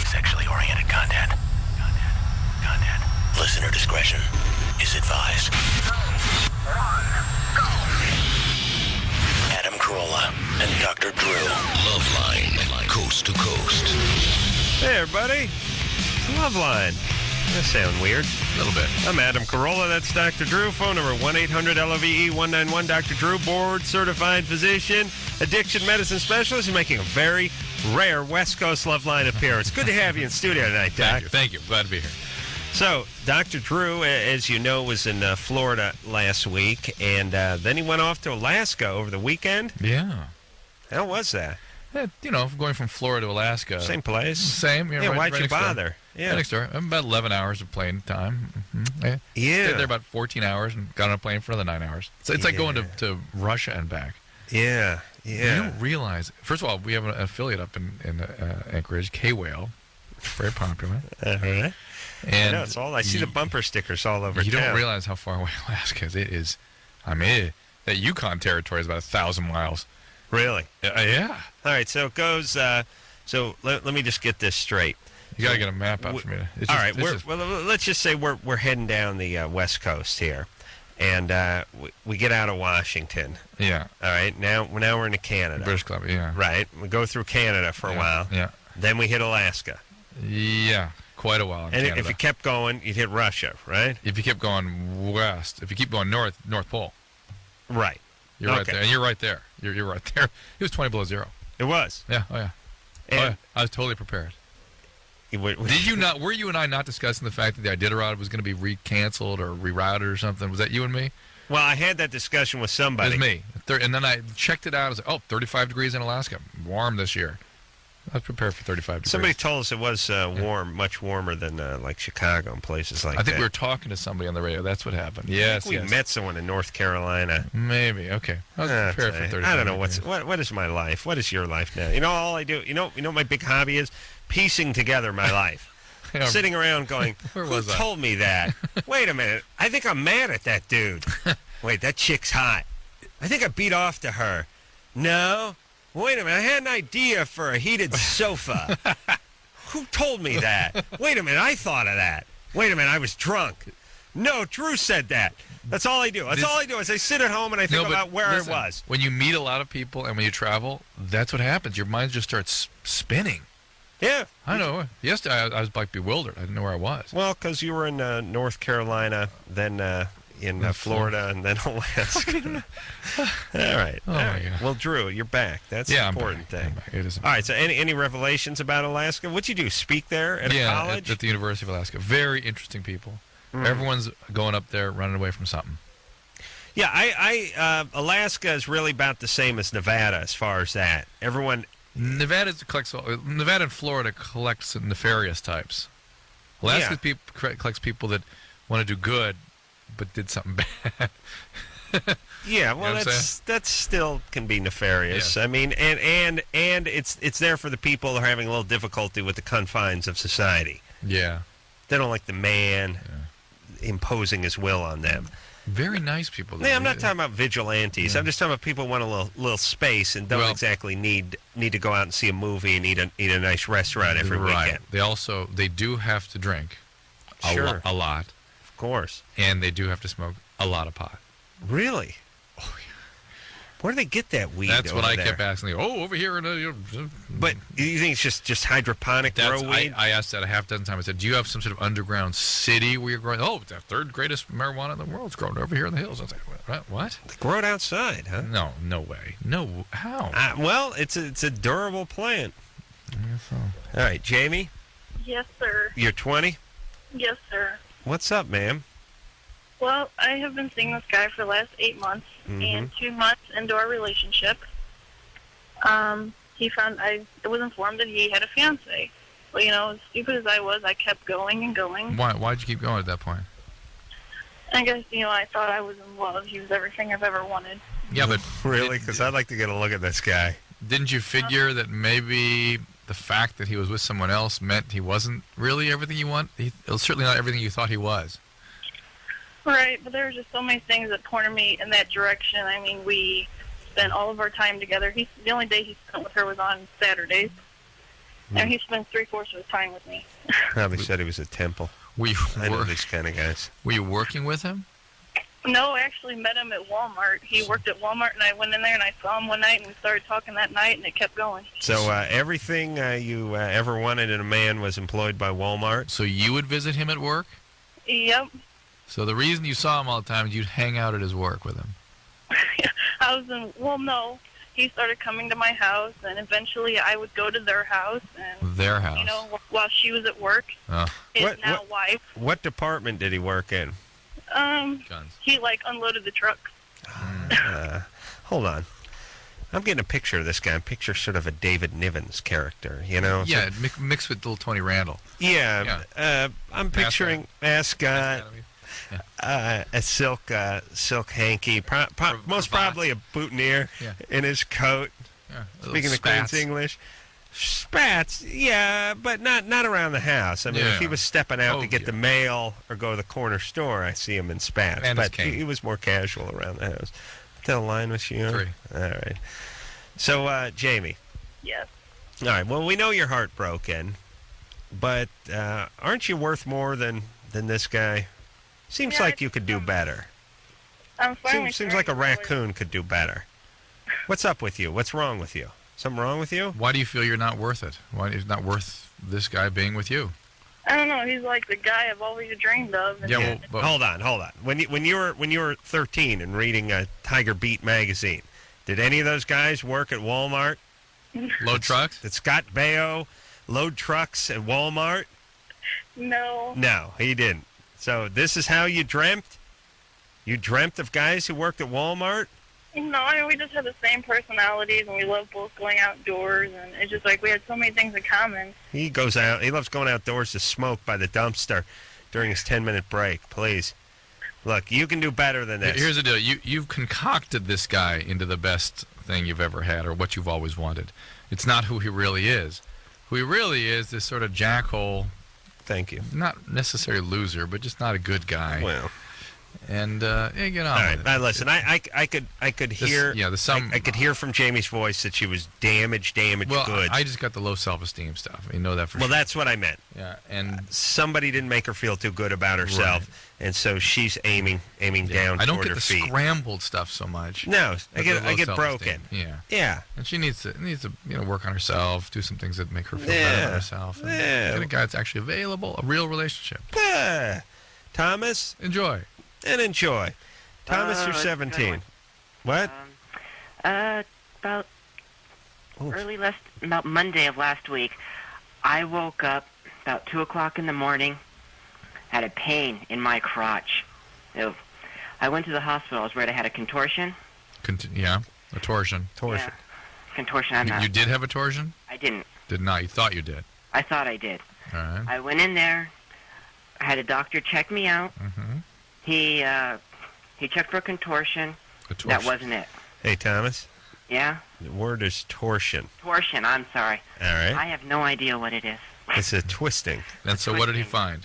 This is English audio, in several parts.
sexually oriented content. Listener discretion is advised. Adam Carolla and Dr. Drew. Loveline, coast to coast. Hey, everybody. It's Loveline. That sounds weird. A little bit. I'm Adam Carolla. That's Dr. Drew. Phone number 1-800-LOVE-191. Dr. Drew, board-certified physician, addiction medicine specialist. He's making a very rare West Coast Loveline appearance. Good to have you in studio tonight, Doc. Thank you. Glad to be here. So, Dr. Drew, as you know, was in Florida last week, and then he went off to Alaska over the weekend. Yeah. How was that? Going from Florida to Alaska. Same place? Same. Yeah, why'd you bother? Yeah. Right next door. About 11 hours of plane time. Mm-hmm. Yeah. Stayed there about 14 hours and got on a plane for another 9 hours. So it's like going to Russia and back. Yeah. You don't realize. First of all, we have an affiliate up in Anchorage, K-Whale. Very popular. All right. And I know, I see the bumper stickers all over You town. don't realize how far away Alaska is. It is, that Yukon territory is about 1,000 miles. Really? Yeah. All right, so it goes, so let me just get this straight. You got to get a map out for me. Let's just say we're heading down the West Coast here, and we get out of Washington. Yeah. All right, now we're into Canada. British Columbia, yeah. Right, we go through Canada for a while. Yeah. Then we hit Alaska. Yeah, quite a while in Canada. And if you kept going, you'd hit Russia, right? If you kept going west, if you keep going north, North Pole. Right. You're right there. And you're right there. You're right there. It was 20 below zero. It was. Yeah. Oh, yeah. And I was totally prepared. Did you not? Were you and I not discussing the fact that the Iditarod was going to be canceled or rerouted or something? Was that you and me? Well, I had that discussion with somebody. It was me. And then I checked it out. I was like, 35 degrees in Alaska. Warm this year. I was prepared for 35 degrees. Somebody told us it was warm, much warmer than like Chicago and places like that. I think we were talking to somebody on the radio. That's what happened. Yes, we met someone in North Carolina. Maybe. Okay. I was prepared for 35 I don't know degrees. what is my life? What is your life now? You know, all I do, you know my big hobby is piecing together my life. Sitting around going, who told me that? Wait a minute. I think I'm mad at that dude. Wait, that chick's hot. I think I beat off to her. No. Wait a minute, I had an idea for a heated sofa. Who told me that? Wait a minute, I thought of that. Wait a minute, I was drunk. No, Drew said that. That's all I do. That's all I do is I sit at home and I think about where I was. When you meet a lot of people and when you travel, that's what happens. Your mind just starts spinning. Yeah. I know. Yesterday I was like bewildered. I didn't know where I was. Well, because you were in North Carolina, then in Florida, and then Alaska. All right. Oh, my God. Well, Drew, you're back. That's the important thing. I'm back. It is. All right. So, any revelations about Alaska? What'd you do? Speak there at a college? At the University of Alaska. Very interesting people. Everyone's going up there, running away from something. Yeah, Alaska is really about the same as Nevada as far as that. Nevada and Florida collects nefarious types. Alaska collects people that want to do good, but did something bad. Yeah, well, that still can be nefarious. Yes. I mean, and it's there for the people who are having a little difficulty with the confines of society. Yeah, they don't like the man imposing his will on them. Very nice people. I'm not talking about vigilantes. Yeah. I'm just talking about people who want a little space and don't exactly need to go out and see a movie and eat a nice restaurant every weekend. They do have to drink a lot. Of course. And they do have to smoke a lot of pot. Really? Oh, yeah. Where do they get that weed? That's what I kept asking. Over here. But you think it's just hydroponic grow weed? I asked that a half dozen times. I said, do you have some sort of underground city where you're growing? Oh, the third greatest marijuana in the world is grown over here in the hills. I was like, what? They grow it outside, huh? No way. No, how? Well, it's a durable plant. I guess so. All right, Jamie? Yes, sir. You're 20? Yes, sir. What's up, ma'am? Well, I have been seeing this guy for the last 8 months, and 2 months into our relationship, I was informed that he had a fiance. Well, as stupid as I was, I kept going and going. Why'd you keep going at that point? I guess, I thought I was in love. He was everything I've ever wanted. Yeah, but... Really? Because I'd like to get a look at this guy. Didn't you figure that maybe the fact that he was with someone else meant he wasn't really everything you want? It was certainly not everything you thought he was. Right, but there were just so many things that pointed me in that direction. I mean, we spent all of our time together. The only day he spent with her was on Saturdays. And he spends 3/4 of his time with me. Probably said he was at Temple. I know these kind of guys. Were you working with him? No, I actually met him at Walmart. He worked at Walmart, and I went in there, and I saw him one night, and we started talking that night, and it kept going. So everything you ever wanted in a man was employed by Walmart? So you would visit him at work? Yep. So the reason you saw him all the time is you'd hang out at his work with him? No. He started coming to my house, and eventually I would go to their house. And, their house? You know, while she was at work. His wife. What department did he work in? Guns. He, unloaded the truck. Hold on. I'm getting a picture of this guy. Picture sort of a David Nivens character, you know? Yeah, mixed with little Tony Randall. Yeah. I'm picturing Ascot, a silk hanky, most probably a boutonniere in his coat. Yeah, speaking the Queen's English. Spats, yeah, but not around the house. I mean, if he was stepping out to get the mail or go to the corner store, I see him in spats. And but he was more casual around the house. Tell line was she on? 3. All right. So, Jamie. Yes. All right. Well, we know you're heartbroken, but aren't you worth more than this guy? Seems like you could do better. I'm finally Seems like a raccoon could do better. What's up with you? What's wrong with you? Something wrong with you? Why do you feel you're not worth it? Why is it not worth this guy being with you? I don't know. He's like the guy I've always dreamed of. Yeah, well, hold on. When you were 13 and reading Tiger Beat magazine, did any of those guys work at Walmart? Load trucks? Did Scott Baio load trucks at Walmart? No. No, he didn't. So this is how you dreamt? You dreamt of guys who worked at Walmart? No, I mean, we just have the same personalities, and we love both going outdoors, and it's just like we had so many things in common. He goes out. He loves going outdoors to smoke by the dumpster during his 10-minute break. Please. Look, you can do better than this. Here's the deal. You've concocted this guy into the best thing you've ever had or what you've always wanted. It's not who he really is. Who he really is this sort of jackhole. Thank you. Not necessarily loser, but just not a good guy. Well. And get on all right, with it. Listen, I could hear I could hear from Jamie's voice that she was damaged goods. I just got the low self-esteem stuff. You know that for sure. Well, that's what I meant. Yeah, and somebody didn't make her feel too good about herself, and so she's aiming down. I don't toward get her the feet. Scrambled stuff so much. No, I get broken. Yeah, and she needs to work on herself, do some things that make her feel better about herself. And get a guy that's actually available, a real relationship. Thomas, enjoy. Thomas, you're 17. What? About Monday of last week, I woke up about 2 o'clock in the morning, had a pain in my crotch. So I went to the hospital. I was worried I had a contortion. A torsion. Yeah. Contortion. You did have a torsion? I didn't. Did not. You thought you did. I thought I did. All right. I went in there. I had a doctor check me out. Mm-hmm. He checked for a contortion. That wasn't it. Hey, Thomas. Yeah? The word is torsion. Torsion, I'm sorry. All right. I have no idea what it is. It's a twisting. And so what did he find?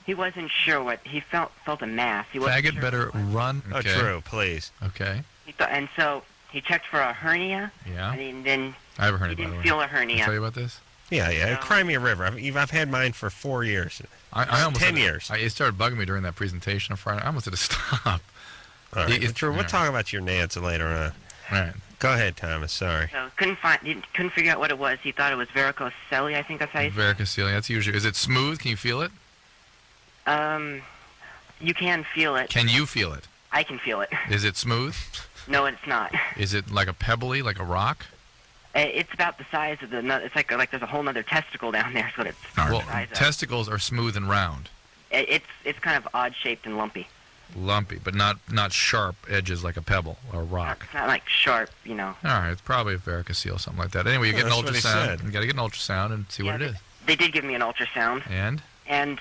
He wasn't sure what... He felt a mass. He wasn't Faggot sure better run. Okay. Oh, true, please. Okay. And so he checked for a hernia. Yeah. And then I have a hernia, he by the didn't way. feel a hernia. Can I tell you about this? Yeah. Crimea River. I've had mine for 4 years. I almost 10 years. It started bugging me during that presentation on Friday. I almost had to stop. All right. It's true. We'll talk about your Nancy later on. All right. Go ahead, Thomas. Sorry. So couldn't figure out what it was. He thought it was varicocele. I think that's how you say it. Varicocele. That's usually. Is it smooth? Can you feel it? You can feel it. Can you feel it? I can feel it. Is it smooth? No, it's not. Is it like a pebbly, like a rock? It's about the size of the nut. It's like there's a whole other testicle down there. Is what it's. Well, testicles are smooth and round. It's kind of odd shaped and lumpy. Lumpy, but not sharp edges like a pebble or a rock. It's not like sharp, All right, it's probably a varicocele, something like that. Anyway, you get an ultrasound. You got to get an ultrasound and see what it is. They did give me an ultrasound. And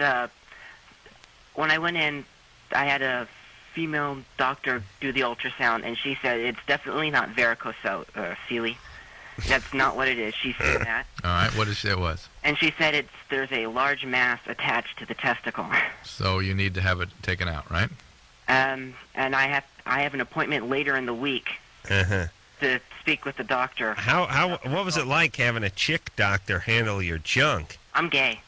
when I went in, I had a female doctor do the ultrasound, and she said it's definitely not varicocele. That's not what it is. She said that. All right, what did she say it was? And she said there's a large mass attached to the testicle. So you need to have it taken out, right? And I have an appointment later in the week. Uh-huh. to speak with the doctor. What was it like having a chick doctor handle your junk? I'm gay.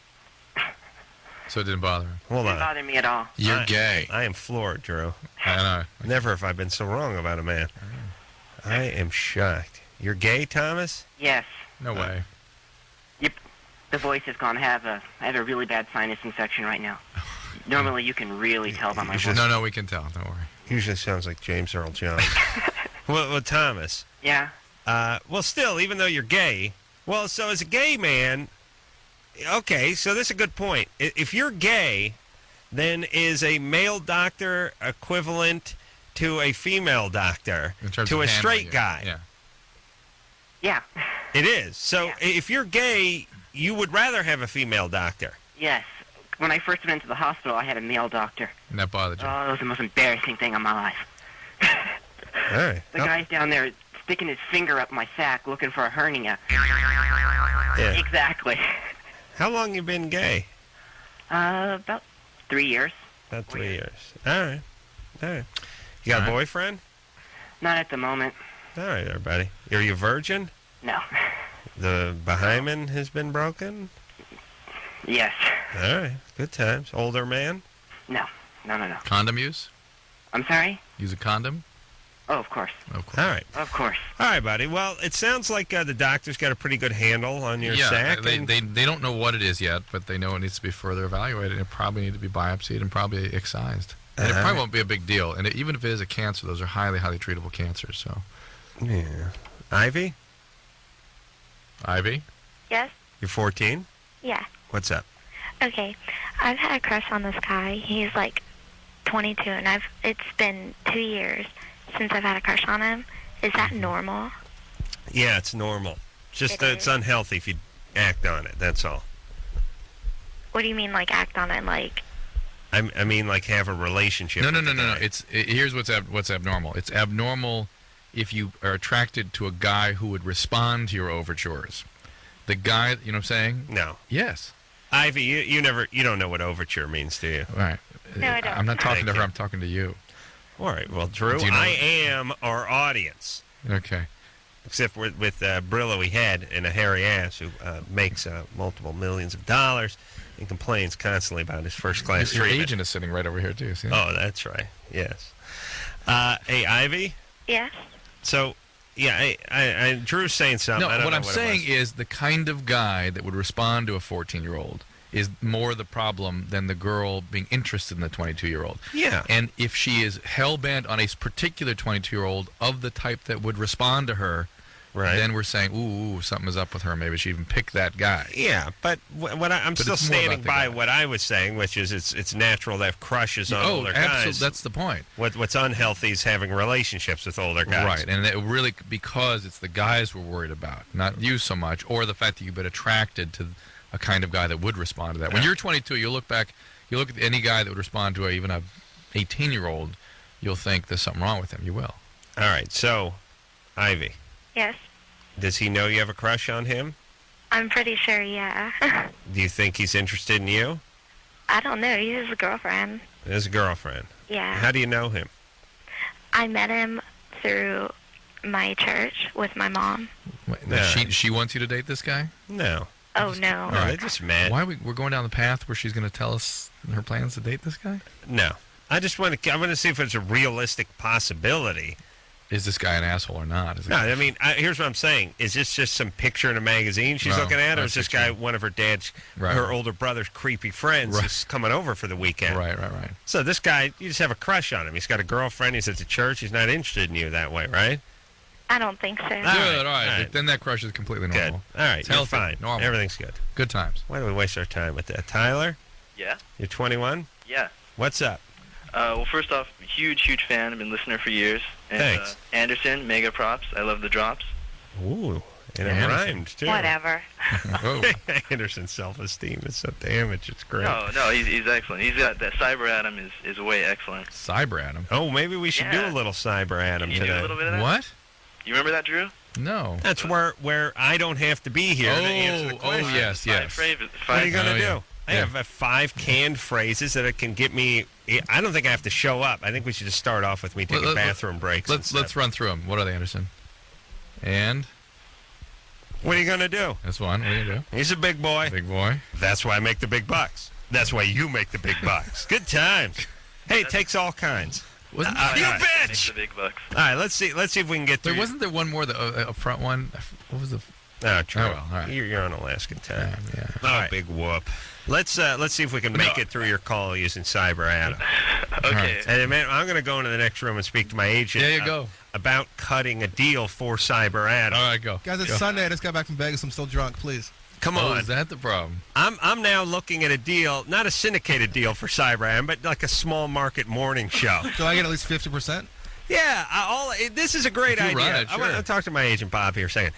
So it didn't bother him. Hold It didn't on. bother me at all. You're gay. I am floored, Drew. I know. Never have I been so wrong about a man. I am shocked. You're gay, Thomas? Yes. No way. Yep. The voice has gone. I have a really bad sinus infection right now. Normally, you can really tell by my voice. No, we can tell. Don't worry. Usually sounds like James Earl Jones. well, Thomas. Yeah. Well, still, even though you're gay, well, so as a gay man, okay, so this is a good point. If you're gay, then is a male doctor equivalent to a female doctor to a straight guy? Yeah. Yeah. It is. So Yeah. if you're gay, you would rather have a female doctor. Yes. When I first went into the hospital, I had a male doctor. And that bothered you. Oh, it was the most embarrassing thing in my life. All right. The guy's down there sticking his finger up my sack looking for a hernia. Yeah. Exactly. How long you been gay? About 3 years. About 3 years. All right. You got a boyfriend? Not at the moment. All right, everybody. Are you a virgin? No. The Bahyman has been broken? Yes. All right. Good times. Older man? No. No. Condom use? I'm sorry? Use a condom? Oh, of course. Of course. All right. Of course. All right, buddy. Well, it sounds like the doctor's got a pretty good handle on your Yeah, sack. they don't know what it is yet, but they know it needs to be further evaluated. It probably need to be biopsied and probably excised. And it probably won't be a big deal. And even if it is a cancer, those are highly, highly treatable cancers. So, Yeah. Ivy? Ivy? Yes? You're 14? Yeah. What's up? Okay. I've had a crush on this guy. He's like 22, and it's been 2 years since I've had a crush on him. Is that normal? Yeah, it's normal. Just It it's is? unhealthy if you act on it. That's all. What do you mean, like, act on it? Like, I mean, like, have a relationship. No. with the guy. Here's what's abnormal. It's abnormal if you are attracted to a guy who would respond to your overtures. The guy, you know what I'm saying? No. Yes. Ivy, you don't know what overture means, do you? All right. No, I don't. I'm not talking Thank to her. you. I'm talking to you. All right. Well, Drew, Do you know- I am our audience. Okay. Except with Brillo, he had and a hairy ass who makes multiple millions of dollars and complains constantly about his first-class Your treatment. agent is sitting right over here too. See? Oh, that's right. Yes. Hey, Ivy. yes? So, yeah, I Drew's saying something. I No, don't what know I'm it saying was. is the kind of guy that would respond to a 14-year-old is more the problem than the girl being interested in the 22-year-old. Yeah. And if she is hell-bent on a particular 22-year-old of the type that would respond to her, Right. then we're saying, ooh, something is up with her. Maybe she even picked that guy. Yeah, but I'm still it's more standing about the by guy. what I was saying, which is it's natural to have crushes on older guys. That's the point. What's unhealthy is having relationships with older guys. Right, and it really because it's the guys we're worried about, not you so much, or the fact that you've been attracted to a kind of guy that would respond to that. When you're 22, you look back, you look at any guy that would respond to even a 18-year-old, you'll think there's something wrong with him. You will. All right, so, Ivy, Yes? does he know you have a crush on him? I'm pretty sure, yeah. Do you think he's interested in you? I don't know. He's his girlfriend. His girlfriend. Yeah. How do you know him? I met him through my church with my mom. Wait, No. She wants you to date this guy? No. Oh, no. No, they just met. Why we're going down the path where she's going to tell us her plans to date this guy? No. I want to see if it's a realistic possibility. Is this guy an asshole or not? Is it- No, I mean, here's what I'm saying. Is this just some picture in a magazine she's No, looking at, or I is this see what guy you mean. one of her dad's, Right. her older brother's creepy friends Right. who's coming over for the weekend? Right. So this guy, you just have a crush on him. He's got a girlfriend. He's at the church. He's not interested in you that way, right? I don't think so. Good, all all right. right. Then that crush is completely Good. normal. All right, It's you're healthy, fine. normal. Everything's good. Good times. Why do we waste our time with that? Tyler, Yeah? you're 21? Yeah. What's up? Well, first off, huge fan. I've been listening for years. And, Thanks. Anderson, mega props. I love the drops. Ooh, and it Anderson. rhymed, too. Whatever. Oh, Anderson's self-esteem is so damaged. It's great. No, he's excellent. He's got that Cyber Adam is way excellent. Cyber Adam. Oh, maybe we should do Yeah. a little Cyber Adam Can you do today. a little bit of that? What? You remember that, Drew? No. That's where I don't have to be here to answer the question. yes. What are you going to Oh, do? yeah. I have 5 canned phrases that can get me. I don't think I have to show up. I think we should just start off with me taking bathroom breaks. Let's run through them. What are they, Anderson? And what are you going to do? that's one. What are you going to do? He's a big boy. Big boy. That's why I make the big bucks. That's why you make the big bucks. Good times. Hey, it takes all kinds. Wasn't You Make bitch! the big bucks. All right, let's see if we can get through. wasn't there one more, a front one? What was the... Oh, true. Oh, well, all right. You're on Alaskan time. Yeah. All right. Big whoop. Let's see if we can make it through your call using Cyber Adam. Okay. And man, I'm going to go into the next room and speak to my agent. There you go. About cutting a deal for Cyber Adam. All right, go. Guys, it's Go. Sunday. I just got back from Vegas. I'm still drunk. Please. Come Oh, on. is that the problem? I'm now looking at a deal, not a syndicated deal for Cyber Adam, but like a small market morning show. Do I get at least 50%? Yeah, this is a great If you idea. run it, I want to sure. talk to my agent Bob here a second.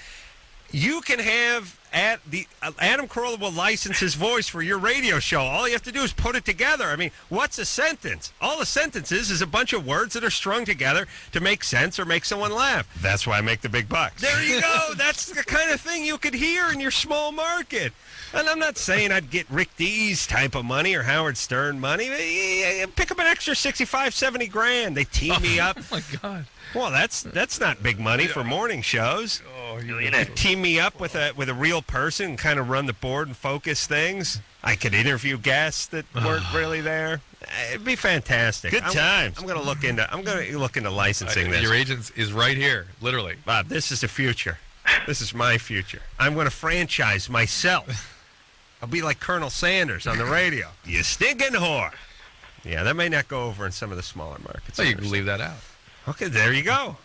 You can have Adam Carolla will license his voice for your radio show. All you have to do is put it together. I mean, what's a sentence? All a sentence is a bunch of words that are strung together to make sense or make someone laugh. That's why I make the big bucks. There you go. That's the kind of thing you could hear in your small market. And I'm not saying I'd get Rick Dees type of money or Howard Stern money. Pick up an extra 65, 70 grand. They team me up. Oh, my God. Well, that's not big money for morning shows. Oh, Team me up with a real person and kind of run the board and focus things. I could interview guests that weren't really there. It'd be fantastic. Good times. I'm going to look into licensing this. Your agent is right here, literally. Bob, this is the future. This is my future. I'm going to franchise myself. I'll be like Colonel Sanders on the radio. You stinking whore. Yeah, that may not go over in some of the smaller markets. So you can leave that out. Okay, there you go.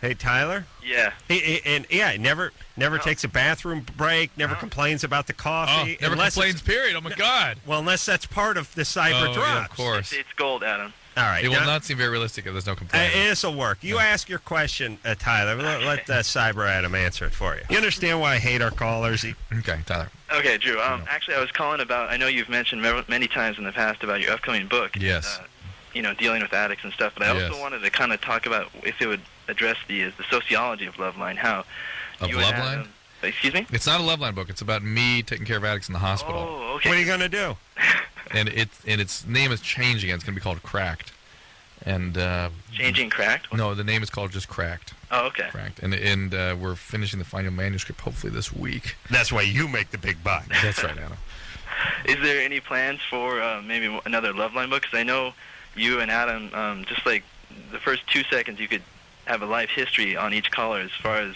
Hey, Tyler. Yeah. He never takes a bathroom break. Never complains about the coffee. Never complains. Period. Oh my God. Well, unless that's part of the cyber drops. Yeah, of course. It's gold, Adam. All right. It will not seem very realistic if there's no complaint. This will work. You ask your question, Tyler. Let Cyber Adam answer it for you. You understand why I hate our callers? Okay, Tyler. Okay, Drew. Actually, I was calling about. I know you've mentioned many times in the past about your upcoming book. Yes. Dealing with addicts and stuff. But I also Yes. wanted to kind of talk about if it would address the sociology of Loveline. How Of you and Loveline? Adam- excuse me. It's not a Loveline book. It's about me taking care of addicts in the hospital. Oh, okay. What are you going to do? And its name is changing. It's going to be called Cracked. And Changing Cracked? no, the name is called just Cracked. Oh, okay. Cracked. And we're finishing the final manuscript hopefully this week. That's why you make the big bucks. That's right, Adam. Is there any plans for maybe another Loveline book? Because I know you and Adam, just like the first 2 seconds, you could have a life history on each caller as far as,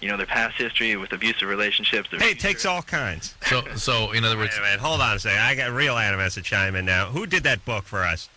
their past history with abusive relationships. Hey, it takes all kinds. So in other words, Wait a minute. Hold on a second. I got real Adam has to chime in now. Who did that book for us?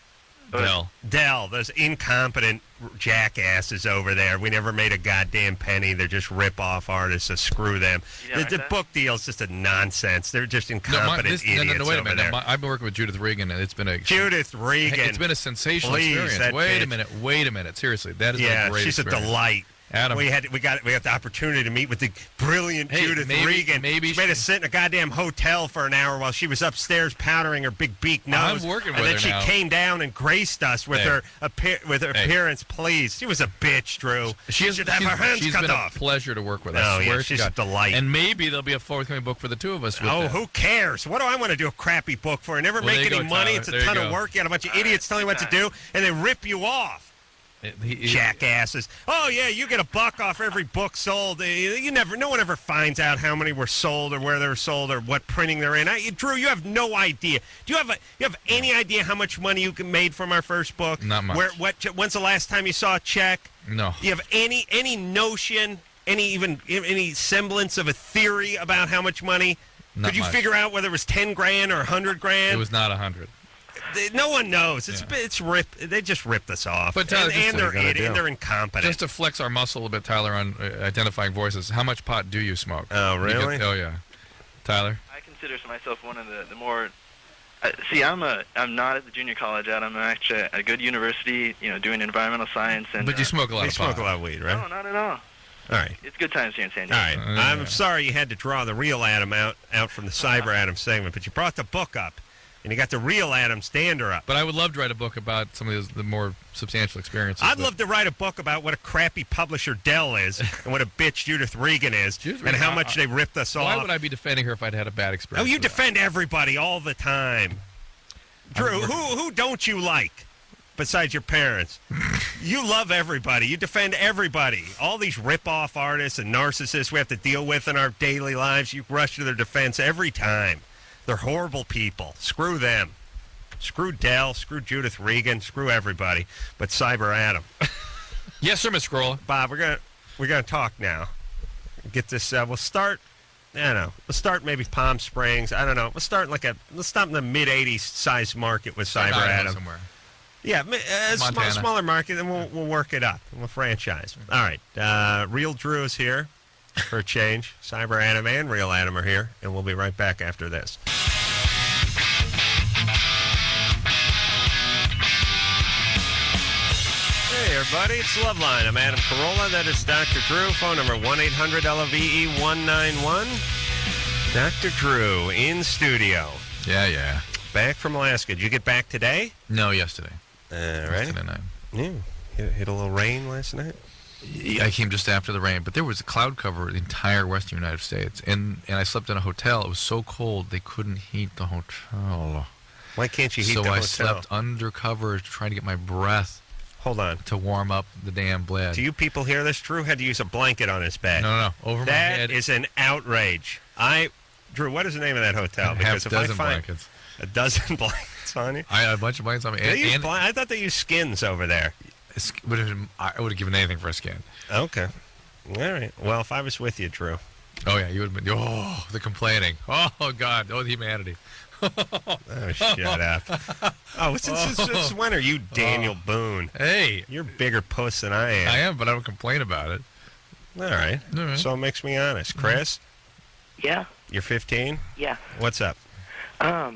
Dell. Those incompetent jackasses over there. We never made a goddamn penny. They're just rip-off artists, so screw them. The book deal's just a nonsense. They're just incompetent idiots wait a over minute. there. Now, I've been working with Judith Regan, and it's been a Judith Regan. It's been a sensational Please, experience. that Wait a minute. Seriously, that is a great she's experience. a delight. Adam, We got the opportunity to meet with the brilliant Judith Regan. Maybe she made us sit in a goddamn hotel for an hour while she was upstairs powdering her big beak nose. I'm working with and then her she now. came down and graced us with her appearance. Please, she was a bitch, Drew. She should have her hands cut been off. a pleasure to work with. I Oh, swear yeah, to she's God. a delight. And maybe there'll be a forthcoming book for the two of us. With that. Who cares? What do I want to do a crappy book for? I never Well, make there you any go, money. Tyler. It's a There you ton go. of work. You got a bunch of idiots telling you what to do, and they rip you off. Jackasses. Oh yeah, you get $1 off every book sold. No one ever finds out how many were sold or where they were sold or what printing they're in. Drew, you have no idea. Do you have any idea how much money you made from our first book? Not much. When's the last time you saw a check? No. Do you have any notion, any semblance of a theory about how much money? Not Could you much. figure out whether it was 10 grand or 100 grand? It was not 100. No one knows. It's ripped. They just ripped us off. But Tyler, and they're incompetent. Just to flex our muscle a little bit, Tyler, on identifying voices. How much pot do you smoke? Oh, really? Oh yeah, Tyler. I consider myself one of the more. See, I'm not at the junior college, Adam. I'm actually at a good university, doing environmental science. And But you smoke a lot You of pot. smoke a lot of weed, right? No, not at all. All right. It's good times here in San All Diego. right. I'm sorry you had to draw the real Adam out from the Cyber Adam segment, but you brought the book up, and you got the real Adam Stander up. But I would love to write a book about some of the more substantial experiences. I'd love to write a book about what a crappy publisher Dell is and what a bitch Judith Regan is and how much they ripped us off. Why would I be defending her if I'd had a bad Oh, experience? you with her? defend everybody all the time. Drew, who don't you like? besides your parents. You love everybody. You defend everybody. All these rip-off artists and narcissists we have to deal with in our daily lives, you rush to their defense every time. They're horrible people. Screw them. Screw Dell. Screw Judith Regan. Screw everybody. But Cyber Adam. Yes, sir, Miss Carolla. Bob, we're gonna talk now. Get this. We'll start. I don't know. Let's start maybe Palm Springs. I don't know. Let's start let's stop in the mid-80s size market with Cyber Adam. Somewhere. Yeah, a smaller market, and we'll work it up. We'll franchise. All right. Real Drew is here for a change. Cyber Adam and Real Adam are here, and we'll be right back after this. Hey, everybody, it's Loveline. I'm Adam Carolla. That is Dr. Drew. Phone number 1-800-LOVE-191. Dr. Drew in studio. Yeah. Back from Alaska. Did you get back today? No, yesterday. All right. Yesterday night. Yeah. Hit a little rain last night? I came just after the rain, but there was a cloud cover the entire western United States. And I slept in a hotel. It was so cold, they couldn't heat the hotel. Why can't you heat the hotel? hotel? So I slept under cover trying to get my breath. Hold on. To warm up the damn bed. Do you people hear this? Drew had to use a blanket on his bed. No. Over my head. That is an outrage. Drew, what is the name of that hotel? Because if I find blankets. A dozen blankets on you? I had a bunch of blankets on me. I thought they used skins over there. I would have given anything for a skin. Okay. All right. Well, if I was with you, Drew. Oh, yeah. You would have been. Oh, the complaining. Oh, God. Oh, the humanity. Oh, shut up. Oh, since when are you Daniel Boone? Hey. You're a bigger puss than I am. I am, but I don't complain about it. All right. So it makes me honest. Chris? Yeah. You're 15? Yeah. What's up? I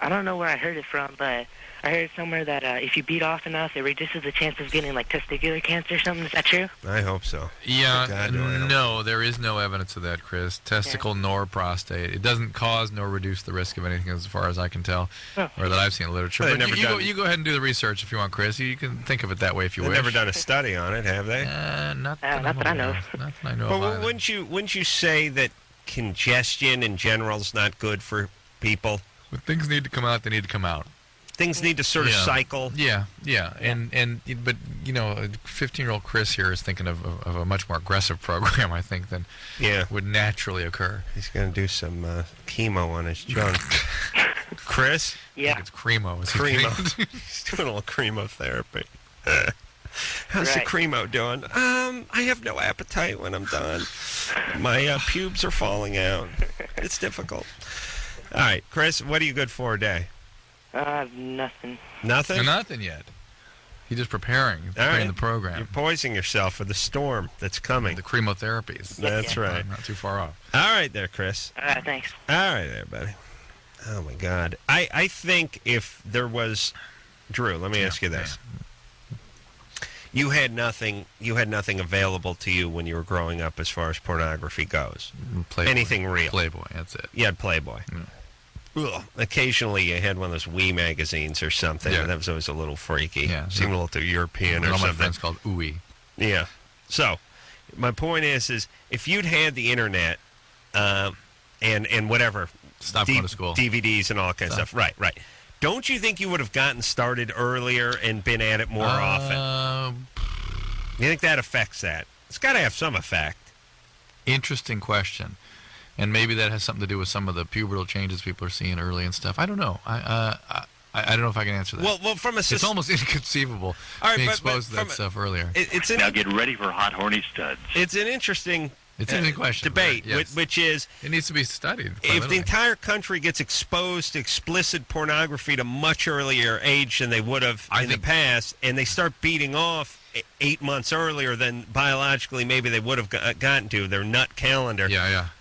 don't know where I heard it from, but I heard somewhere that if you beat off enough, it reduces the chance of getting, like, testicular cancer or something. Is that true? I hope so. Yeah, no, there is no evidence of that, Chris. Testicle nor prostate. It doesn't cause nor reduce the risk of anything as far as I can tell, or that I've seen in literature. But you go ahead and do the research if you want, Chris. You can think of it that way if you wish. They've never done a study on it, have they? Not that I know. Not that I know of. Well, wouldn't you say that congestion in general is not good for people? When things need to come out, they need to come out. Things need to sort of cycle. Yeah. But 15-year-old Chris here is thinking of a much more aggressive program, I think, than would naturally occur. He's going to do some chemo on his junk. Chris? Yeah. I think it's Cremo. Cremo. He's doing a little chemotherapy. How's the Cremo doing? I have no appetite when I'm done. My pubes are falling out. It's difficult. All right, Chris, what are you good for a day? Nothing. Nothing? Nothing yet. He's just preparing the program. You're poisoning yourself for the storm that's coming. The chemotherapies. That's right. Not too far off. All right there, Chris. All right, thanks. All right there, buddy. Oh, my God. I think if there was... Drew, let me ask you this. You had nothing available to you when you were growing up as far as pornography goes. Playboy. Anything real. Playboy, that's it. You had Playboy. Yeah. Ugh. Occasionally you had one of those Wee magazines or something. Yeah. That was always a little freaky. Yeah. Seemed a little too European or all something. my friends called Ooey. Yeah. So, my point is if you'd had the internet and whatever. Stop going to school. DVDs and all that kind of stuff. Right. Don't you think you would have gotten started earlier and been at it more often? You think that affects that? It's got to have some effect. Interesting question. And maybe that has something to do with some of the pubertal changes people are seeing early and stuff. I don't know. I don't know if I can answer that. Well, it's almost inconceivable being exposed to that stuff earlier. Now get ready for hot, horny studs. It's an interesting question, debate, right? Yes. which is... It needs to be studied. If the entire country gets exposed to explicit pornography at a much earlier age than they would have in the past, and they start beating off 8 months earlier than biologically maybe they would have gotten to, their nut calendar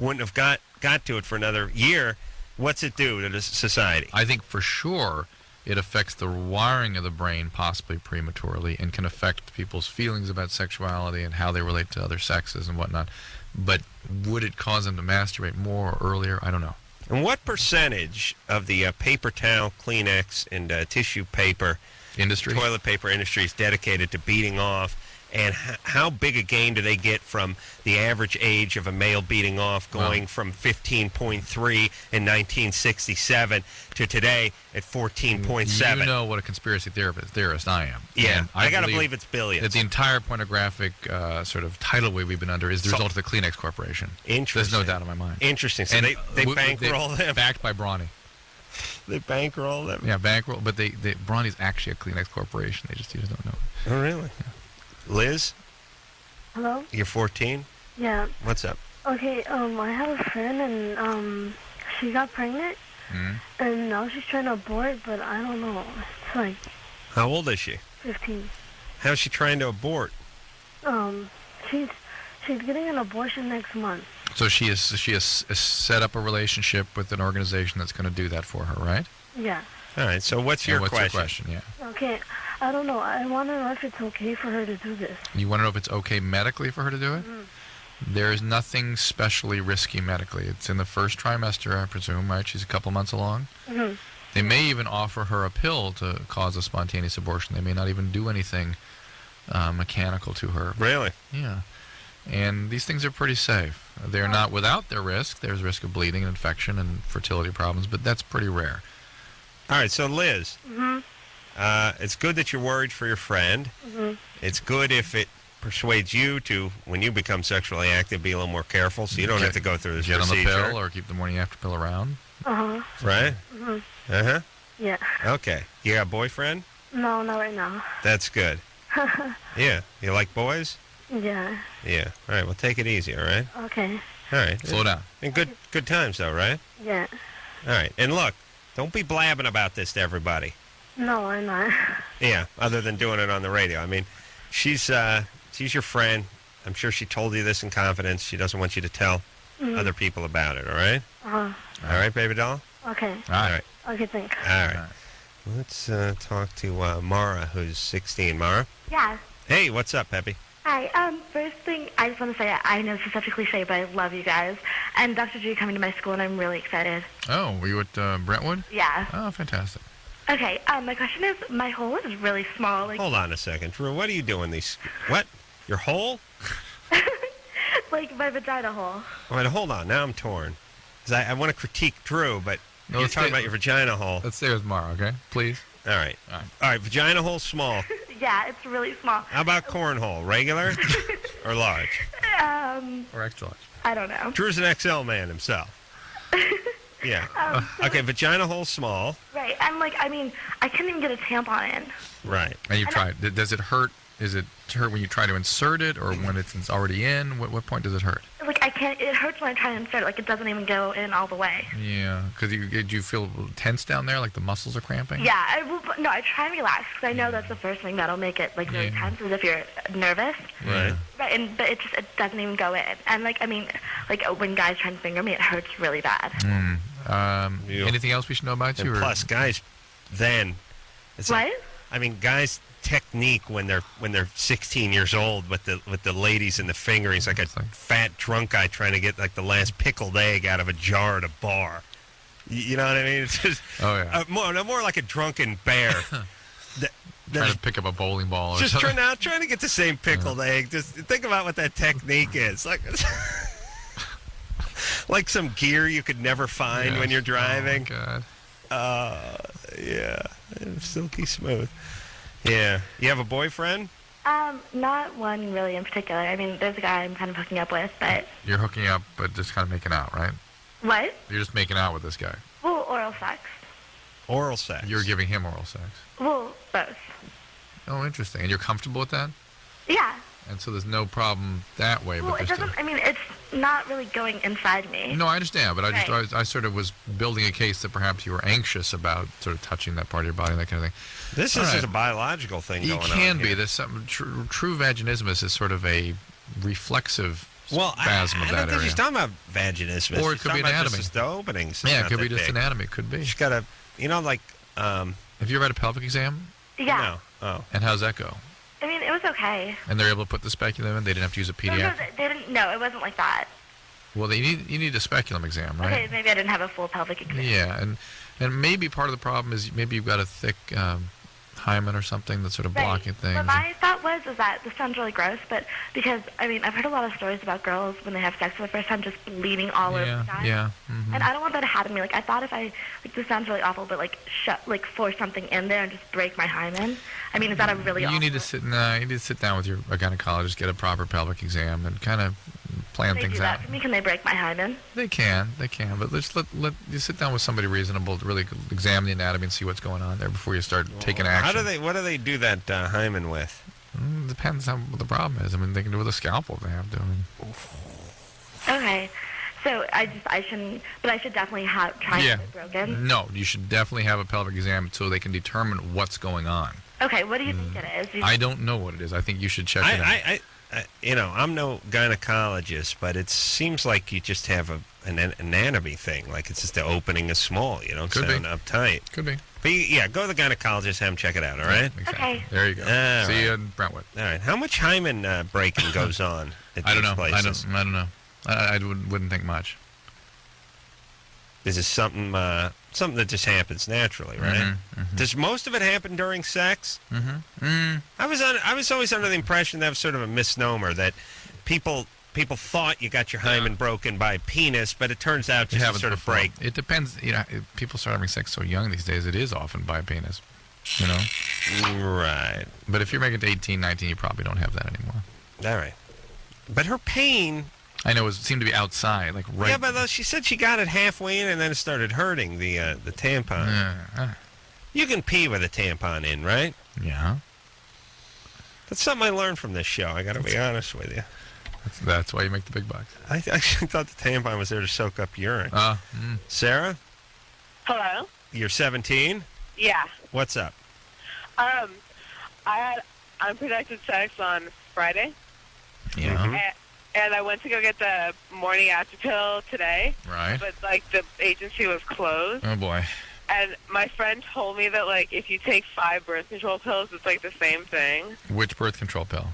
wouldn't have got to it for another year, what's it do to the society? I think for sure it affects the wiring of the brain, possibly prematurely, and can affect people's feelings about sexuality and how they relate to other sexes and whatnot. But would it cause them to masturbate more or earlier? I don't know. And what percentage of the paper towel, Kleenex, and tissue paper industry, toilet paper industry is dedicated to beating off And how big a gain do they get from the average age of a male beating off going from 15.3 in 1967 to today at 14.7? You know what a conspiracy theorist I am. Yeah, And I got to believe it's billions. That the entire pornographic sort of tidal wave we've been under is the result of the Kleenex Corporation. Interesting. There's no doubt in my mind. Interesting. So they bankroll them. Backed by Brawny. They bankroll them. Yeah, bankroll. But Brawny's actually a Kleenex Corporation. You just don't know it. Oh, really? Yeah. Liz? Hello? You're 14? Yeah. What's up? Okay, I have a friend, and she got pregnant, and now she's trying to abort, but I don't know. It's like... How old is she? 15. How's she trying to abort? She's getting an abortion next month. So she has set up a relationship with an organization that's going to do that for her, right? Yeah. All right, so what's your question? Yeah. Okay, I don't know. I want to know if it's okay for her to do this. You want to know if it's okay medically for her to do it? There is nothing specially risky medically. It's in the first trimester, I presume, right? She's a couple months along. They may even offer her a pill to cause a spontaneous abortion. They may not even do anything mechanical to her. Really? Yeah. And these things are pretty safe. They're not without their risk. There's risk of bleeding and infection and fertility problems, but that's pretty rare. All right, so Liz, it's good that you're worried for your friend. It's good if it persuades you to, when you become sexually active, be a little more careful so you don't have to go through this procedure. Get on the pill or keep the morning after pill around. Right? Yeah. Okay. You got a boyfriend? No, not right now. That's good. Yeah. You like boys? Yeah. Yeah. All right, well, take it easy, all right? Okay. All right. Slow down. And good times, though, right? Yeah. All right. And look, don't be blabbing about this to everybody. No, I'm not. Yeah, other than doing it on the radio. I mean, she's your friend. I'm sure she told you this in confidence. She doesn't want you to tell other people about it, all right? All right, baby doll? Okay. All right. Okay, thanks. All right. Let's talk to Mara, who's 16. Mara? Yeah. Hey, what's up, Peppy? Hi. First thing, I just want to say, I know this is such a cliche, but I love you guys. And Dr. G coming to my school, and I'm really excited. Oh, were you at Brentwood? Yeah. Oh, fantastic. Okay, my question is, my hole is really small. Like, hold on a second. Drew, what are you doing? What? Your hole? Like my vagina hole. All right, hold on. Now I'm torn. Because I want to critique Drew, but you're talking about your vagina hole. Let's stay with Mara, okay? Please. All right. All right, vagina hole small. Yeah, it's really small. How about cornhole? Regular or large? Or extra large? I don't know. Drew's an XL man himself. Yeah. Okay, vagina hole small. Right, and I couldn't even get a tampon in. Right. And you've tried. Does it hurt? Is it hurt when you try to insert it or when it's already in? What point does it hurt? I can't, it hurts when I try to insert it. It doesn't even go in all the way. Yeah, because do you feel tense down there, like the muscles are cramping? Yeah, I try and relax because I know that's the first thing that'll make it really tense is if you're nervous. Right. Right, but it doesn't even go in. And when guys try and finger me, it hurts really bad. Anything else we should know about you? And plus, guys, then. What? Guys' technique when they're 16 years old with the ladies and the fingering, it's like a fat drunk guy trying to get the last pickled egg out of a jar at a bar. You know what I mean? It's just more like a drunken bear. Trying to pick up a bowling ball. Just trying to get the same pickled egg. Just think about what that technique is. Like some gear you could never find when you're driving. Oh, God. Yeah. Silky smooth. Yeah. You have a boyfriend? Not one really in particular. I mean, there's a guy I'm kind of hooking up with, but... You're hooking up, but just kind of making out, right? What? You're just making out with this guy. Well, oral sex. Oral sex? You're giving him oral sex. Well, both. Oh, interesting. And you're comfortable with that? Yeah. And so there's no problem that way. Well, but it doesn't... it's not really going inside me. No, I understand, but Right. I sort of was building a case that perhaps you were anxious about sort of touching that part of your body and that kind of thing. This is just a biological thing going on. It can be. Here. There's some true vaginismus is sort of a reflexive spasm of that I don't think area. she's talking about vaginismus. Or it could be anatomy. Just the openings. Yeah, it could be just anatomy. It could be. She's got a, Have you ever had a pelvic exam? Yeah. No. Oh. And how's that go? I mean, it was okay. And they're able to put the speculum in? They didn't have to use a pediatric? No, they didn't. No, it wasn't like that. Well, you need a speculum exam, right? Okay, maybe I didn't have a full pelvic exam. Yeah, and maybe part of the problem is maybe you've got a thick hymen or something that's sort of blocking things. What my thought was that this sounds really gross, but because, I mean, I've heard a lot of stories about girls when they have sex for the first time just bleeding all over the guy. Yeah. Mm-hmm. And I don't want that to happen to me. Like, I thought if I, like, this sounds really awful, but, like, force something in there and just break my hymen. I mean, is that a really awful? You need to sit down with your gynecologist, get a proper pelvic exam, and kind of plan things out. For me, can they break my hymen? They can, but let's let you sit down with somebody reasonable to really examine the anatomy and see what's going on there before you start taking action. What do they do that hymen with? Depends on what the problem is. I mean, they can do it with a scalpel if they have to. Okay. So I should definitely try and get it broken? No, you should definitely have a pelvic exam so they can determine what's going on. Okay, what do you think it is? I don't know what it is. I think you should check it out. I'm no gynecologist, but it seems like you just have an anatomy thing. Like it's just the opening is small. You don't sound uptight. Could be. But go to the gynecologist, have him check it out, all right? Exactly. Okay. There you go. See you in Brentwood. All right. How much hymen breaking goes on at these places? I don't know. I wouldn't think much. Is this something that just happens naturally, right? Mm-hmm. Does most of it happen during sex? Mm-hmm. I was always under the impression that was sort of a misnomer that people thought you got your hymen broken by penis, but it turns out just to sort of break. It depends. People start having sex so young these days. It is often by penis. Right. But if you're making it to 18, 19, you probably don't have that anymore. All right. But her pain. I know, it seemed to be outside, like right. Yeah, but she said she got it halfway in and then it started hurting the tampon. You can pee with a tampon in, right? Yeah. That's something I learned from this show. I got to be honest with you. That's why you make the big bucks. I actually thought the tampon was there to soak up urine. Sarah? Hello? You're 17? Yeah. What's up? I had unprotected sex on Friday. Yeah. And I went to go get the morning after pill today. Right. But, the agency was closed. Oh, boy. And my friend told me that, if you take 5 birth control pills, it's, the same thing. Which birth control pill?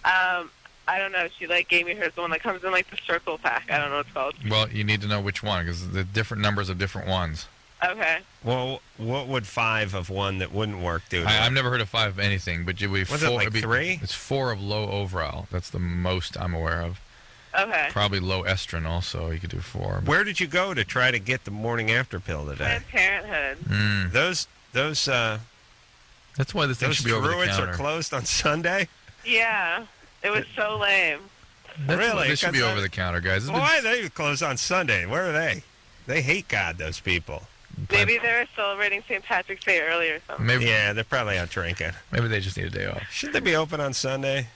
I don't know. She, gave me hers, the one that comes in, the circle pack. I don't know what it's called. Well, you need to know which one, because the different numbers of different ones. Okay. Well, what would 5 of one that wouldn't work do? I've never heard of 5 of anything, but you would be 4. Was it 3? It's 4 of low overall. That's the most I'm aware of. Okay. Probably low estrogen also. You could do 4. Where did you go to try to get the morning after pill today? Planned Parenthood. Those. That's why this thing should be over the counter. Those druids are closed on Sunday. Yeah. It was so lame. Really? This should be over the counter, guys. Why are they closed on Sunday? Where are they? They hate God, those people. Maybe they were celebrating St. Patrick's Day early or something. Yeah, they're probably out drinking. Maybe they just need a day off. Should they be open on Sunday?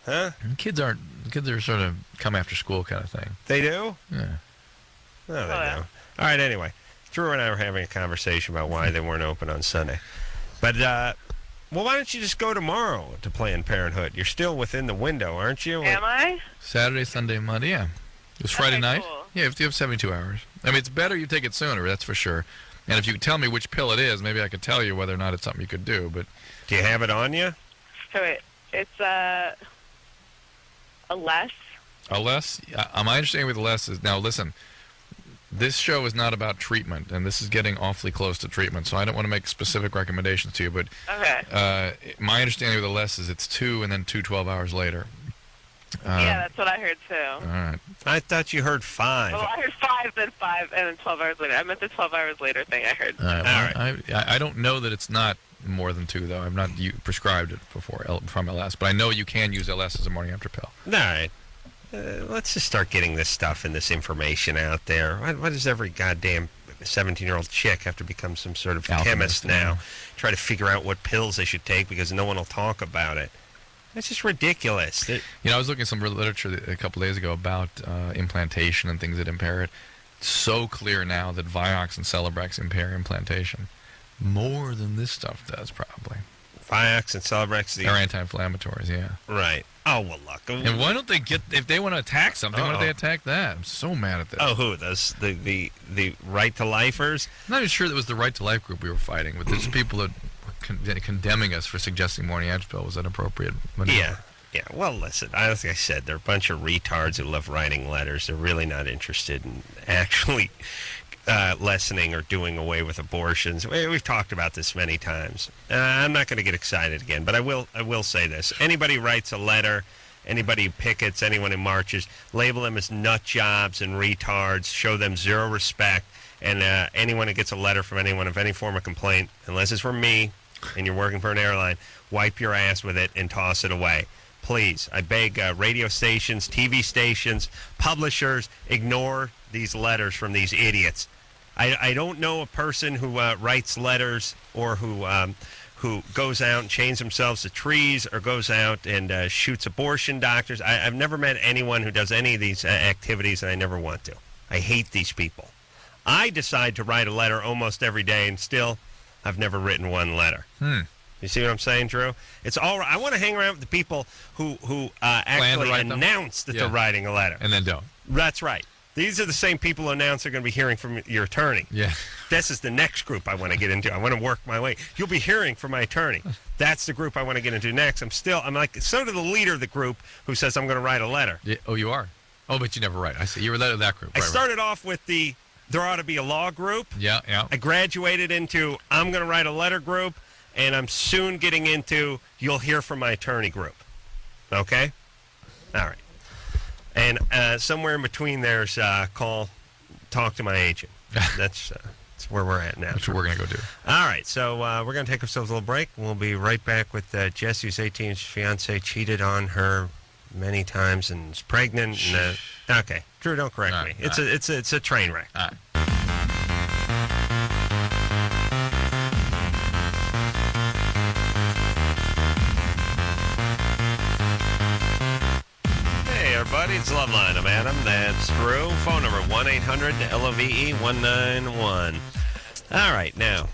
Huh? Kids are sort of come after school kind of thing. They do? Yeah. No, they don't. All right, anyway. Drew and I were having a conversation about why they weren't open on Sunday. But, why don't you just go tomorrow to Planned Parenthood? You're still within the window, aren't you? Am I? Saturday, Sunday, Monday, yeah. It was Friday night? Cool. Yeah, you have 72 hours. I mean, it's better you take it sooner, that's for sure. And if you tell me which pill it is, maybe I could tell you whether or not it's something you could do. But do you have it on you? So it's a less. A less? My understanding with the less is, now listen, this show is not about treatment, and this is getting awfully close to treatment, so I don't want to make specific recommendations to you, but my understanding with the less is it's 2 and then 2 12 hours later. Yeah, that's what I heard too. All right. I thought you heard 5. Well, I heard 5, then 5, and then 12 hours later. I meant the 12 hours later thing I heard. All right. I don't know that it's not more than 2, though. I've not prescribed it before from LS, but I know you can use LS as a morning after pill. All right. Let's just start getting this stuff and this information out there. Why does every goddamn 17-year-old chick have to become some sort of chemist now? Try to figure out what pills they should take because no one will talk about it. That's just ridiculous. I was looking at some literature a couple days ago about implantation and things that impair it. It's so clear now that Vioxx and Celebrex impair implantation more than this stuff does, probably. Vioxx and Celebrex? They're anti-inflammatories, yeah. Right. Oh, well, look. And why don't they if they want to attack something, why don't they attack that? I'm so mad at that. Oh, who? Those, the right-to-lifers? I'm not even sure that was the right-to-life group we were fighting, but there's people that were condemning us for suggesting morning after pill was inappropriate. Yeah. Yeah, well, listen, as I said, they're a bunch of retards who love writing letters. They're really not interested in actually lessening or doing away with abortions. We've talked about this many times. I'm not going to get excited again, but I will say this. Anybody writes a letter, anybody who pickets, anyone who marches, label them as nut jobs and retards, show them zero respect, and anyone who gets a letter from anyone of any form of complaint, unless it's from me and you're working for an airline, wipe your ass with it and toss it away. Please, I beg radio stations, TV stations, publishers, ignore these letters from these idiots. I don't know a person who writes letters or who goes out and chains themselves to trees or goes out and shoots abortion doctors. I've never met anyone who does any of these activities, and I never want to. I hate these people. I decide to write a letter almost every day, and still, I've never written one letter. You see what I'm saying, Drew? It's all right. I want to hang around with the people who actually announce that they're writing a letter. And then don't. That's right. These are the same people who announce they're going to be hearing from your attorney. Yeah. This is the next group I want to get into. I want to work my way. You'll be hearing from my attorney. That's the group I want to get into next. I'm like, so to the leader of the group who says I'm going to write a letter. Yeah. Oh, you are? Oh, but you never write. I see. You were that group. I started off with there ought to be a law group. Yeah. I graduated into I'm going to write a letter group, and I'm soon getting into you'll hear from my attorney group. Okay? All right. And somewhere in between there's talk to my agent. That's where we're at now. That's what we're going to go do. All right, so we're going to take ourselves a little break. We'll be right back with Jesse, who's 18. His fiance cheated on her many times and is pregnant. And, okay, Drew, don't correct me. It's a train wreck. All right. Everybody, it's Loveline. I'm Adam. That's Drew. Phone number 1-800-LOVE-191. All right, now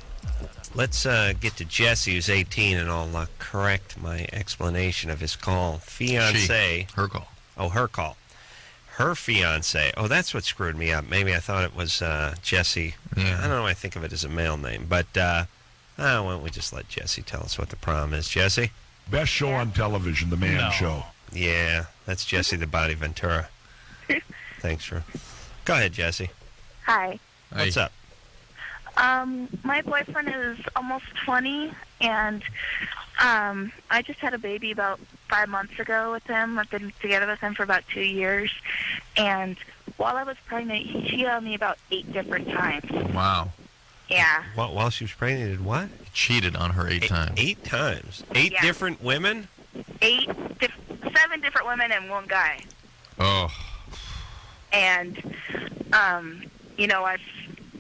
let's get to Jesse, who's 18, and I'll correct my explanation of his call. Fiance. Her call. Oh, her call. Her fiance. Oh, that's what screwed me up. Maybe I thought it was Jesse. Yeah. I don't know. I think of it as a male name, but why don't we just let Jesse tell us what the problem is? Jesse? Best show on television, The Man Show. Yeah, that's Jesse the Body Ventura. Thanks, Drew. Go ahead, Jesse. Hi. What's up? My boyfriend is almost 20, and I just had a baby about 5 months ago with him. I've been together with him for about 2 years, and while I was pregnant, he cheated on me about 8 different times. Wow. Yeah. While she was pregnant, he did what? He cheated on her 8 times. 8 times? 8 different women? 7 different women and 1 guy. Oh. And,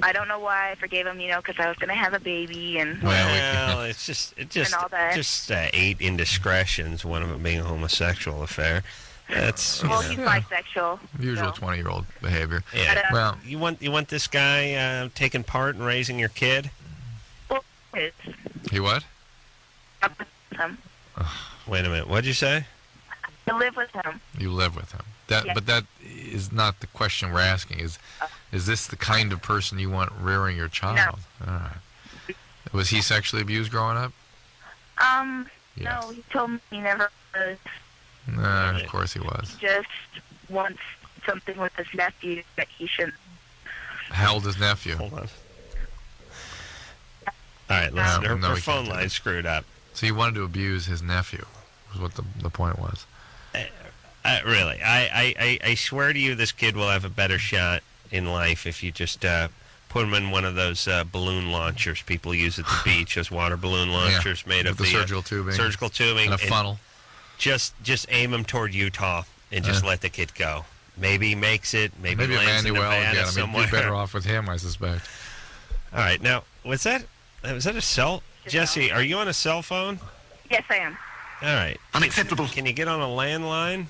I don't know why I forgave him, because I was going to have a baby and... Well, it's just and all that. Just 8 indiscretions, one of them being a homosexual affair. That's well, he's bisexual. Usual 20-year-old behavior. Yeah. But, well, you want this guy taking part in raising your kid? Well, it's... He what? Him. Wait a minute. What'd you say? I live with him. You live with him. Yes. But that is not the question we're asking. Is this the kind of person you want rearing your child? No. All right. Was he sexually abused growing up? Yes. No, he told me he never was. Of course he was. He just wants something with his nephew that he shouldn't. How old is nephew? Hold on. All right, listen. Her phone line screwed up. So you wanted to abuse his nephew, was what the point was. Really, I swear to you, this kid will have a better shot in life if you just put him in one of those balloon launchers people use at the beach, those water balloon launchers made of the surgical tubing. Surgical tubing. And a funnel. Just aim him toward Utah and just let the kid go. Maybe he makes it. Maybe lands in Nevada somewhere. You'd be better off with him, I suspect. All right, now, was that a cell? Jesse, are you on a cell phone? Yes, I am. All right. Unacceptable. Can you get on a landline?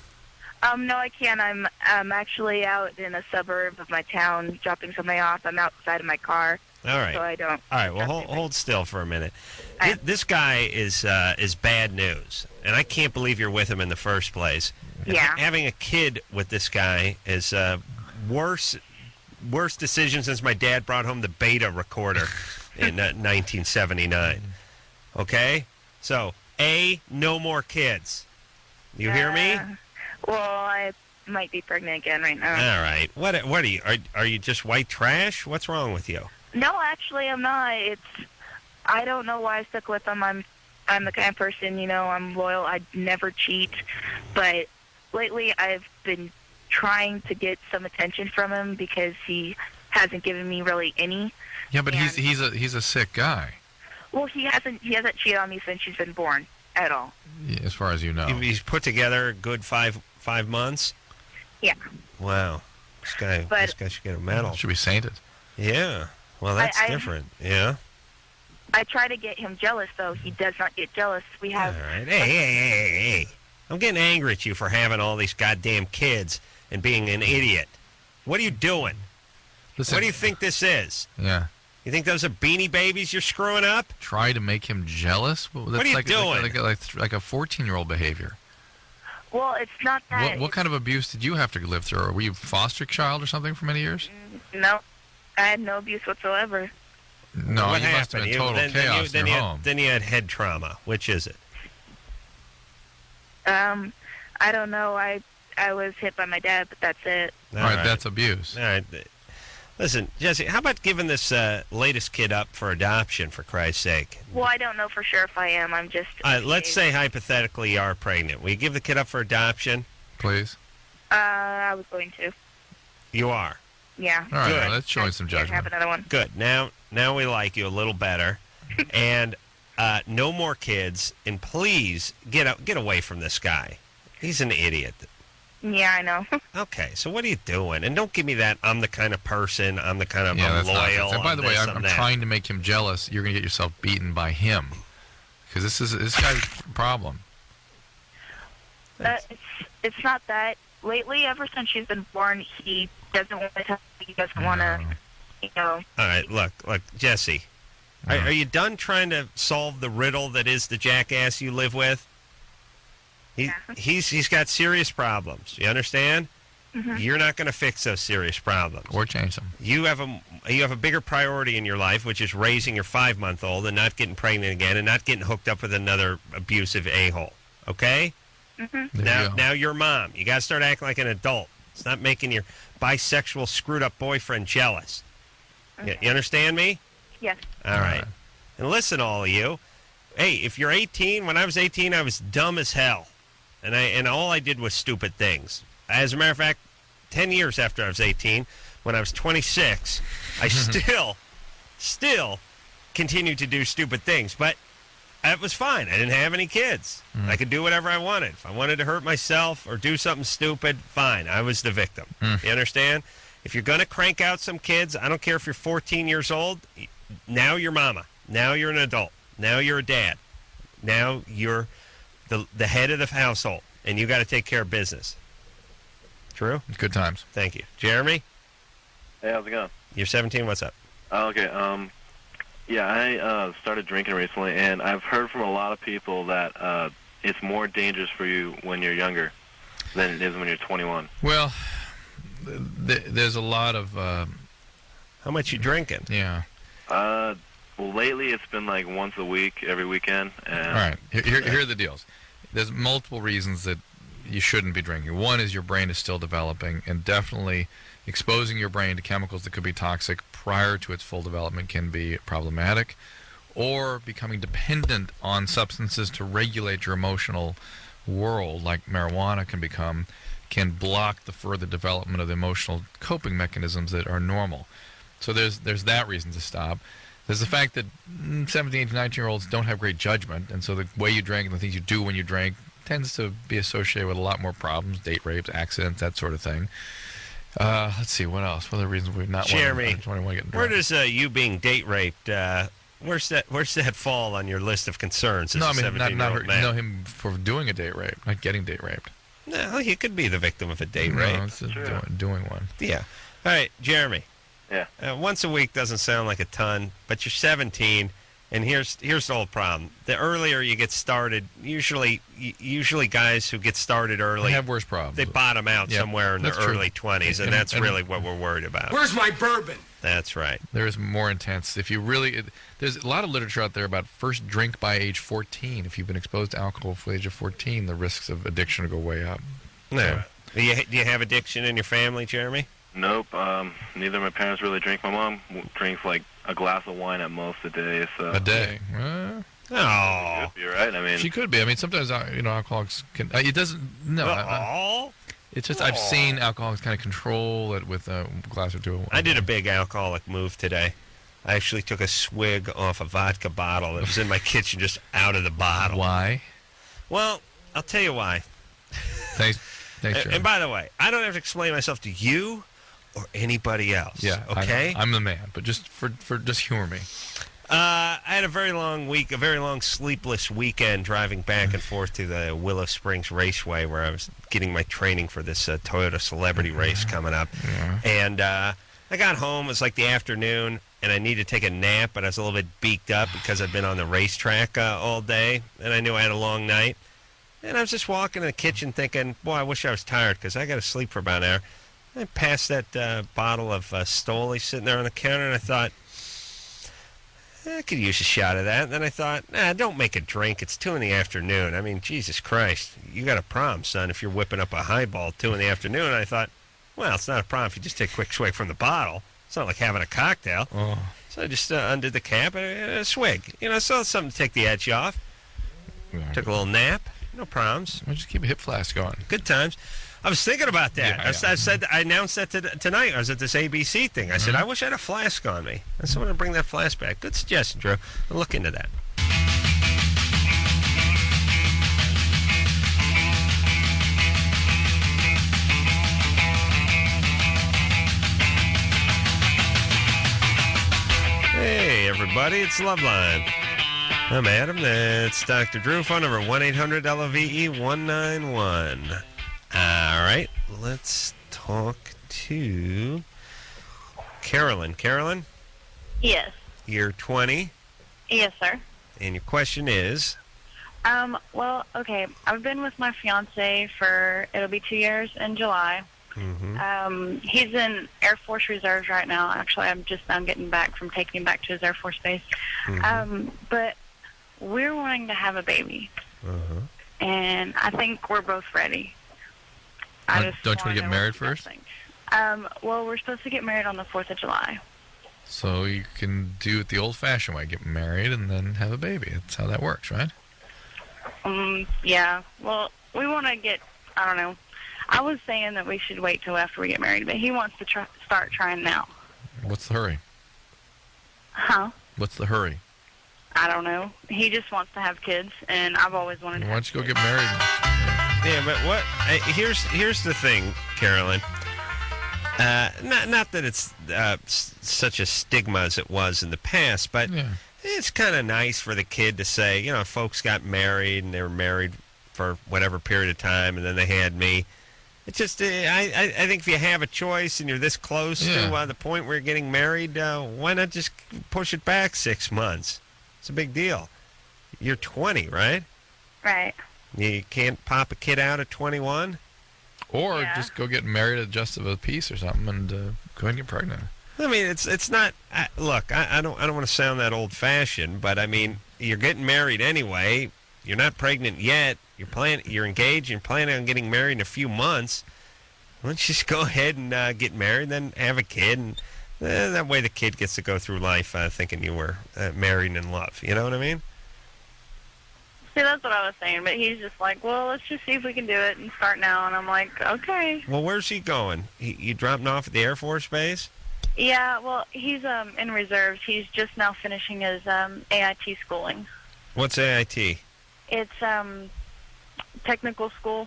No, I can't. I'm actually out in a suburb of my town dropping something off. I'm outside of my car. All right. So I don't. All right. Well, hold still for a minute. This guy is bad news, and I can't believe you're with him in the first place. Yeah. Having a kid with this guy is worst decision since my dad brought home the Beta recorder in 1979. Okay? So, no more kids. You hear me? Well, might be pregnant again right now. All right. What are you? Are you just white trash? What's wrong with you? No, actually, I'm not. I don't know why I stuck with him. I'm the kind of person, I'm loyal. I never cheat. But lately, I've been trying to get some attention from him because he hasn't given me really any. Yeah, but he's a sick guy. Well, he hasn't cheated on me since she's been born at all. Yeah, as far as you know. He's put together a good five months. Yeah. Wow. This guy should get a medal. Should be sainted. Yeah. Well, that's different. Yeah. I try to get him jealous, though. He does not get jealous. We have... All right. Hey. I'm getting angry at you for having all these goddamn kids and being an idiot. What are you doing? Listen, what do you think this is? Yeah. You think those are Beanie Babies you're screwing up? Try to make him jealous? Well, what are you doing? Like a 14-year-old behavior. Well, it's not that. What kind of abuse did you have to live through? Were you a foster child or something for many years? No. I had no abuse whatsoever. No, what you happened? must have been total chaos in your home. Then you had head trauma. Which is it? I don't know. I was hit by my dad, but that's it. All right, that's abuse. All right. Listen, Jesse, how about giving this latest kid up for adoption, for Christ's sake? Well, I don't know for sure if I am. I'm just... let's say hypothetically you are pregnant. Will you give the kid up for adoption? Please. I was going to. You are? Yeah. All right, good. Well, that's showing some judgment. Have another one. Good. Now we like you a little better. And no more kids. And please get away from this guy. He's an idiot. Yeah, I know. Okay, so what are you doing? And don't give me that I'm the kind of person, I'm the kind of I'm loyal. And by the way, I'm trying to make him jealous. You're going to get yourself beaten by him. Because this guy's a problem. It's not that. Lately, ever since she's been born, he doesn't want to tell me. He doesn't want to, All right, look, Jesse. Are you done trying to solve the riddle that is the jackass you live with? He's got serious problems. You understand? Mm-hmm. You're not going to fix those serious problems or change them. You have a bigger priority in your life, which is raising your 5-month-old and not getting pregnant again and not getting hooked up with another abusive a-hole. Okay? Mm-hmm. Now you're a mom. You got to start acting like an adult. It's not making your bisexual screwed up boyfriend jealous. Okay. You understand me? Yes. All right. And listen, all of you. Hey, if you're 18, when I was 18, I was dumb as hell. And all I did was stupid things. As a matter of fact, 10 years after I was 18, when I was 26, I still continued to do stupid things. But it was fine. I didn't have any kids. I could do whatever I wanted. If I wanted to hurt myself or do something stupid, fine. I was the victim. You understand? If you're going to crank out some kids, I don't care if you're 14 years old, now you're mama. Now you're an adult. Now you're a dad. Now you're the head of the household, and you got to take care of business. True? Good times. Thank you. Jeremy? Hey, how's it going? You're 17. What's up? Okay. Yeah, I started drinking recently, and I've heard from a lot of people that it's more dangerous for you when you're younger than it is when you're 21. Well, there's a lot of... How much you drinking? Yeah. Well, lately it's been like once a week, every weekend. And all right. Here are the deals. There's multiple reasons that you shouldn't be drinking. One is your brain is still developing, and definitely exposing your brain to chemicals that could be toxic prior to its full development can be problematic, or becoming dependent on substances to regulate your emotional world, like marijuana can block the further development of the emotional coping mechanisms that are normal. So there's that reason to stop. There's the fact that 17, 18, 19-year-olds don't have great judgment, and so the way you drink and the things you do when you drink tends to be associated with a lot more problems, date rapes, accidents, that sort of thing. Let's see, what else? What are the reasons we've not Jeremy, want to get where does you being date raped, where's that fall on your list of concerns as no, a I mean, 17-year-old man? know him for doing a date rape, not getting date raped. No, he could be the victim of a date rape. No, it's doing one. Yeah. All right, Jeremy. Yeah. Once a week doesn't sound like a ton, but you're 17, and here's the whole problem. The earlier you get started, usually guys who get started early they have worse problems. They bottom out somewhere in their early 20s, and that's really what we're worried about. Where's my bourbon? That's right. There's more intense. If you really, there's a lot of literature out there about first drink by age 14. If you've been exposed to alcohol before the age of 14, the risks of addiction go way up. Yeah. Do you have addiction in your family, Jeremy? Nope. Neither of my parents really drink. My mom drinks like a glass of wine at most a day. So A day. Oh. Could be, right? I mean, She could be. I mean, sometimes, alcoholics can... it doesn't... No. It's just I've seen alcoholics kind of control it with a glass or two. I did a big alcoholic move today. I actually took a swig off a vodka bottle that was in my kitchen, just out of the bottle. Why? Well, I'll tell you why. Thanks, and by the way, I don't have to explain myself to you or anybody else. Yeah. Okay. I'm the man, but just just humor me. I had a very long sleepless weekend driving back and forth to the Willow Springs Raceway where I was getting my training for this Toyota Celebrity race coming up. Yeah. And I got home, it was like the afternoon, and I needed to take a nap, but I was a little bit beaked up because I'd been on the racetrack all day, and I knew I had a long night. And I was just walking in the kitchen thinking, boy, I wish I was tired because I got to sleep for about an hour. I passed that bottle of Stoli sitting there on the counter, and I thought, I could use a shot of that. And then I thought, don't make a drink. It's 2 in the afternoon. I mean, Jesus Christ, you got a problem, son, if you're whipping up a highball 2 in the afternoon. And I thought, well, it's not a problem if you just take a quick swig from the bottle. It's not like having a cocktail. Oh. So I just undid the cap and a swig. So something to take the edge off. Yeah. Took a little nap. No problems. Why don't you keep a hip flask going? Good times. I was thinking about that. Yeah, I announced that tonight. I was at this ABC thing. I said, I wish I had a flask on me. I said, I want to bring that flask back. Good suggestion, Drew. I'll look into that. Hey, everybody. It's Loveline. I'm Adam. That's Dr. Drew. Phone number 1-800-LOVE-191. All right, let's talk to Carolyn. Carolyn? Yes. You're 20, Yes, sir. and your question is? Well, okay. I've been with my fiance for, it'll be 2 years in July. Mm-hmm. He's in Air Force Reserves right now. Actually, I'm just now getting back from taking him back to his Air Force base. Mm-hmm. But we're wanting to have a baby. Uh-huh. And I think we're both ready. Don't you want to get married first? Well, we're supposed to get married on the 4th of July. So you can do it the old-fashioned way, get married and then have a baby. That's how that works, right? Yeah. Well, we want to get, I don't know. I was saying that we should wait till after we get married, but he wants to start trying now. What's the hurry? Huh? What's the hurry? I don't know. He just wants to have kids, and I've always wanted to. Why don't you go get married? Yeah, but what? Here's the thing, Carolyn. Not that it's such a stigma as it was in the past, but it's kind of nice for the kid to say, folks got married and they were married for whatever period of time, and then they had me. It's just, I think if you have a choice and you're this close to the point where you're getting married, why not just push it back 6 months? It's a big deal. You're 20, right? Right. You can't pop a kid out at 21? Or just go get married at Justice of a Peace or something and go ahead and get pregnant. I mean, it's not. Look, I don't want to sound that old-fashioned, but I mean, you're getting married anyway. You're not pregnant yet. You're engaged. You're planning on getting married in a few months. Why don't you just go ahead and get married, then have a kid, and that way the kid gets to go through life thinking you were married and in love. You know what I mean? See, that's what I was saying, but he's just like, well, let's just see if we can do it and start now. And I'm like, okay. Well, where's he going? You dropping off at the Air Force Base? Yeah, well, he's in reserves. He's just now finishing his AIT schooling. What's AIT? It's technical school.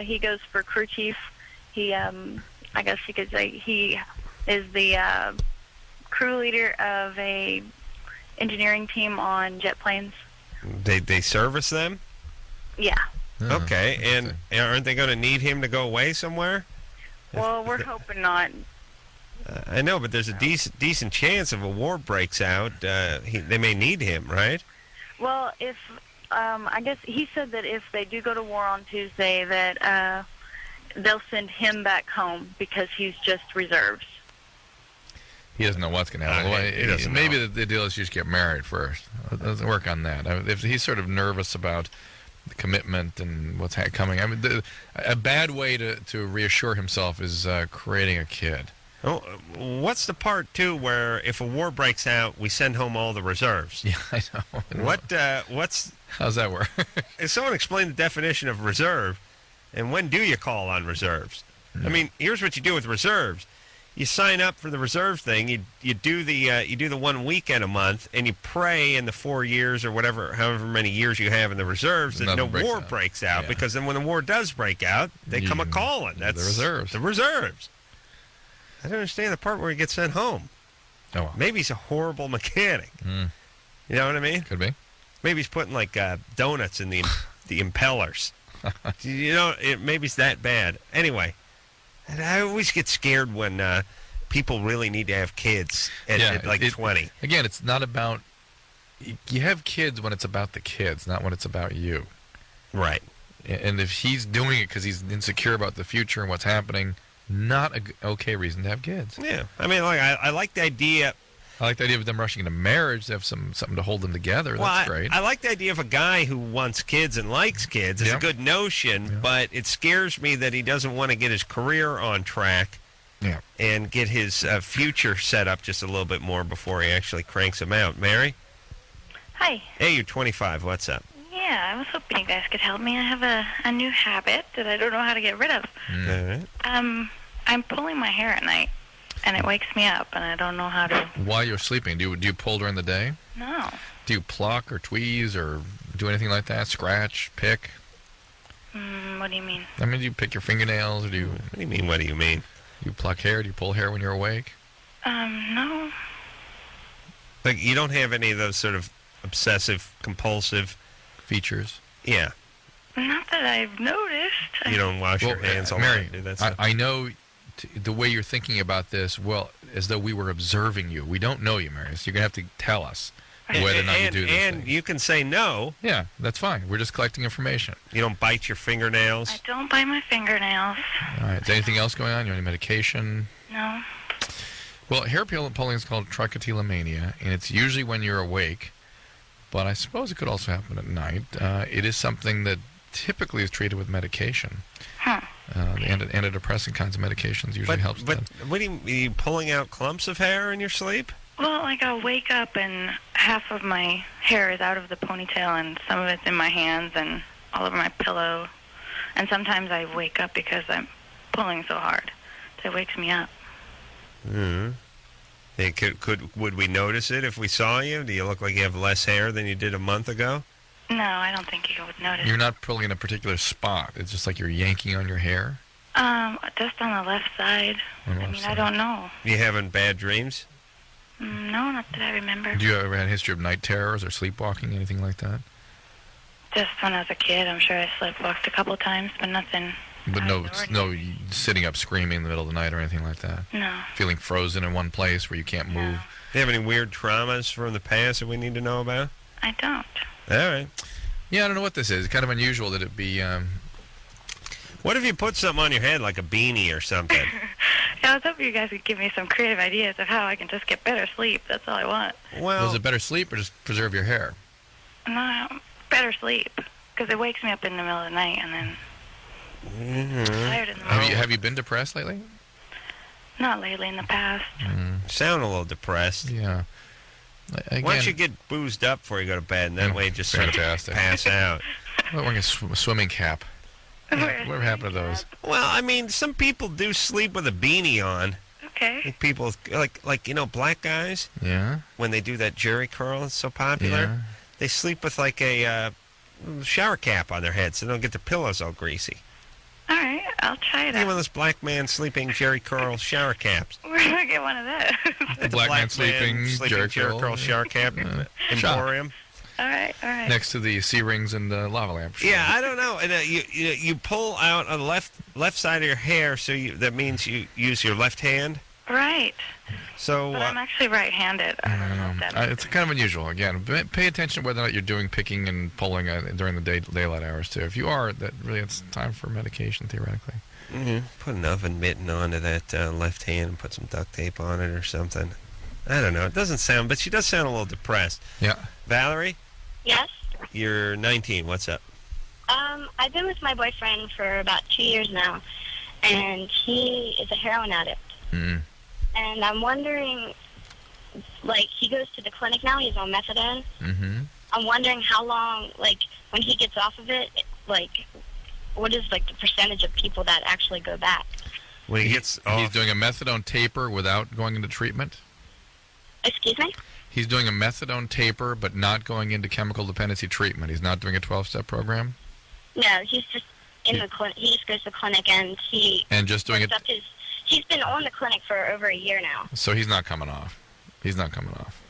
He goes for crew chief. He, I guess you could say, he is the crew leader of a engineering team on jet planes. They service them? Yeah. Okay, and aren't they going to need him to go away somewhere? Well, we're hoping not. I know, but there's a decent chance if a war breaks out, they may need him, right? Well, if I guess he said that if they do go to war on Tuesday, that they'll send him back home because he's just reserves. He doesn't know what's going to happen. Maybe the deal is you just get married first. Let's work on that. If he's sort of nervous about the commitment and what's coming. I mean, a bad way to reassure himself is creating a kid. Oh, what's the part, too, where if a war breaks out, we send home all the reserves? Yeah, I know. What's... How's that work? Someone explain the definition of reserve, and when do you call on reserves? I mean, here's what you do with reserves. You sign up for the reserve thing. You do the 1 weekend a month, and you pray in the 4 years or whatever, however many years you have in the reserves, that no war breaks out. Because then when the war does break out, they come a calling. That's the reserves. The reserves. I don't understand the part where he gets sent home. Oh, well. Maybe he's a horrible mechanic. You know what I mean? Could be. Maybe he's putting like donuts in the impellers. Maybe it's that bad. Anyway, I always get scared when people really need to have kids at 20. Again, it's not about... You have kids when it's about the kids, not when it's about you. Right. And if he's doing it because he's insecure about the future and what's happening, not a okay reason to have kids. Yeah. I mean, I like the idea... I like the idea of them rushing into marriage to have something to hold them together. Well, that's great. I like the idea of a guy who wants kids and likes kids. It's a good notion, but it scares me that he doesn't want to get his career on track and get his future set up just a little bit more before he actually cranks them out. Mary? Hi. Hey, you're 25. What's up? Yeah, I was hoping you guys could help me. I have a new habit that I don't know how to get rid of. All right. I'm pulling my hair at night, and it wakes me up, and I don't know how to... While you're sleeping, do you pull during the day? No. Do you pluck or tweeze or do anything like that? Scratch, pick? What do you mean? I mean, do you pick your fingernails or do you... What do you mean, what do you mean? Do you pluck hair? Do you pull hair when you're awake? No. Like, you don't have any of those sort of obsessive, compulsive... features? Yeah. Not that I've noticed. You don't wash your hands all Mary, the time. I know the way you're thinking about this, as though we were observing you. We don't know you, Mary, so you're going to have to tell us whether or not you do this And you can say no. Yeah, that's fine. We're just collecting information. You don't bite your fingernails? I don't bite my fingernails. All right. Is there anything else going on? You want any medication? No. Well, hair pulling is called trichotillomania, and it's usually when you're awake, but I suppose it could also happen at night. It is something that typically is treated with medication. Huh. The antidepressant kinds of medications usually helps. But what are you pulling out clumps of hair in your sleep? Well, like I'll wake up and half of my hair is out of the ponytail and some of it's in my hands and all over my pillow. And sometimes I wake up because I'm pulling so hard. So it wakes me up. Would we notice it if we saw you? Do you look like you have less hair than you did a month ago? No, I don't think you would notice. You're not pulling in a particular spot. It's just like you're yanking on your hair? Just on the left side. I don't know. You having bad dreams? No, not that I remember. Do you ever have a history of night terrors or sleepwalking, anything like that? Just when I was a kid, I'm sure I sleepwalked a couple times, but nothing. But no sitting up screaming in the middle of the night or anything like that? No. Feeling frozen in one place where you can't move? Do you have any weird traumas from the past that we need to know about? I don't. All right. Yeah, I don't know what this is. It's kind of unusual that it be... What if you put something on your head, like a beanie or something? Yeah, I was hoping you guys could give me some creative ideas of how I can just get better sleep. That's all I want. Well, is it better sleep or just preserve your hair? No, better sleep. Because it wakes me up in the middle of the night and then I'm tired in the morning. Have you been depressed lately? Not lately, in the past. Sound a little depressed. Yeah. Again, why don't you get boozed up before you go to bed, and that way you just sort of pass out? Well, wearing a swimming cap. Whatever happened to those? Well, I mean, some people do sleep with a beanie on. Okay. Like people, like black guys. Yeah. When they do that jerry curl, it's so popular. Yeah. They sleep with like a shower cap on their head, so they don't get their pillows all greasy. All right, I'll try that. One of those black man sleeping jerry curl shower caps. Where do I get one of those? The black man sleeping jerry curl shower cap emporium. All right. Next to the C-rings and the lava lamp. Yeah, I don't know. And you pull out on the left side of your hair, so that means you use your left hand. Right. So but I'm actually right-handed. I don't know. It's kind of unusual. Again, pay attention to whether or not you're doing picking and pulling during the daylight hours too. If you are, that really it's time for medication theoretically. Put an oven mitten onto that left hand and put some duct tape on it or something. I don't know. It doesn't sound, but she does sound a little depressed. Yeah. Valerie? Yes? You're 19. What's up? I've been with my boyfriend for about 2 years now, and he is a heroin addict. Mm-hmm. And I'm wondering, like, he goes to the clinic now. He's on methadone. Mm-hmm. I'm wondering how long, like, when he gets off of it, like, what is, like, the percentage of people that actually go back? When he gets off. He's doing a methadone taper without going into treatment? Excuse me? He's doing a methadone taper, but not going into chemical dependency treatment. He's not doing a 12-step program? No, he's just in the clinic. He just goes to the clinic, and he... And just doing it... He's been on the clinic for over a year now. So he's not coming off. He's not coming off.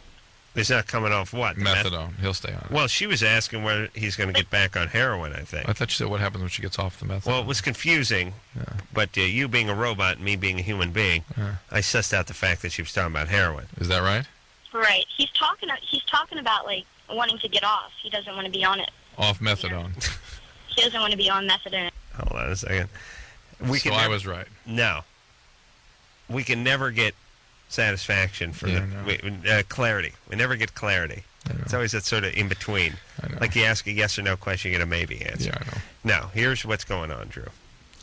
He's not coming off what? Methadone. He'll stay on it. Well, she was asking whether he's going to get back on heroin, I think. I thought you said what happens when she gets off the methadone. Well, it was confusing, but you being a robot and me being a human being, I sussed out the fact that she was talking about heroin. Is that right? Right. He's talking about, like, wanting to get off. He doesn't want to be on it. Off methadone. He doesn't want to be on methadone. Hold on a second. I was right. No. We can never get satisfaction for clarity. We never get clarity. It's always that sort of in between. Like you ask a yes or no question, you get a maybe answer. Yeah, I know. Now, here's what's going on, Drew.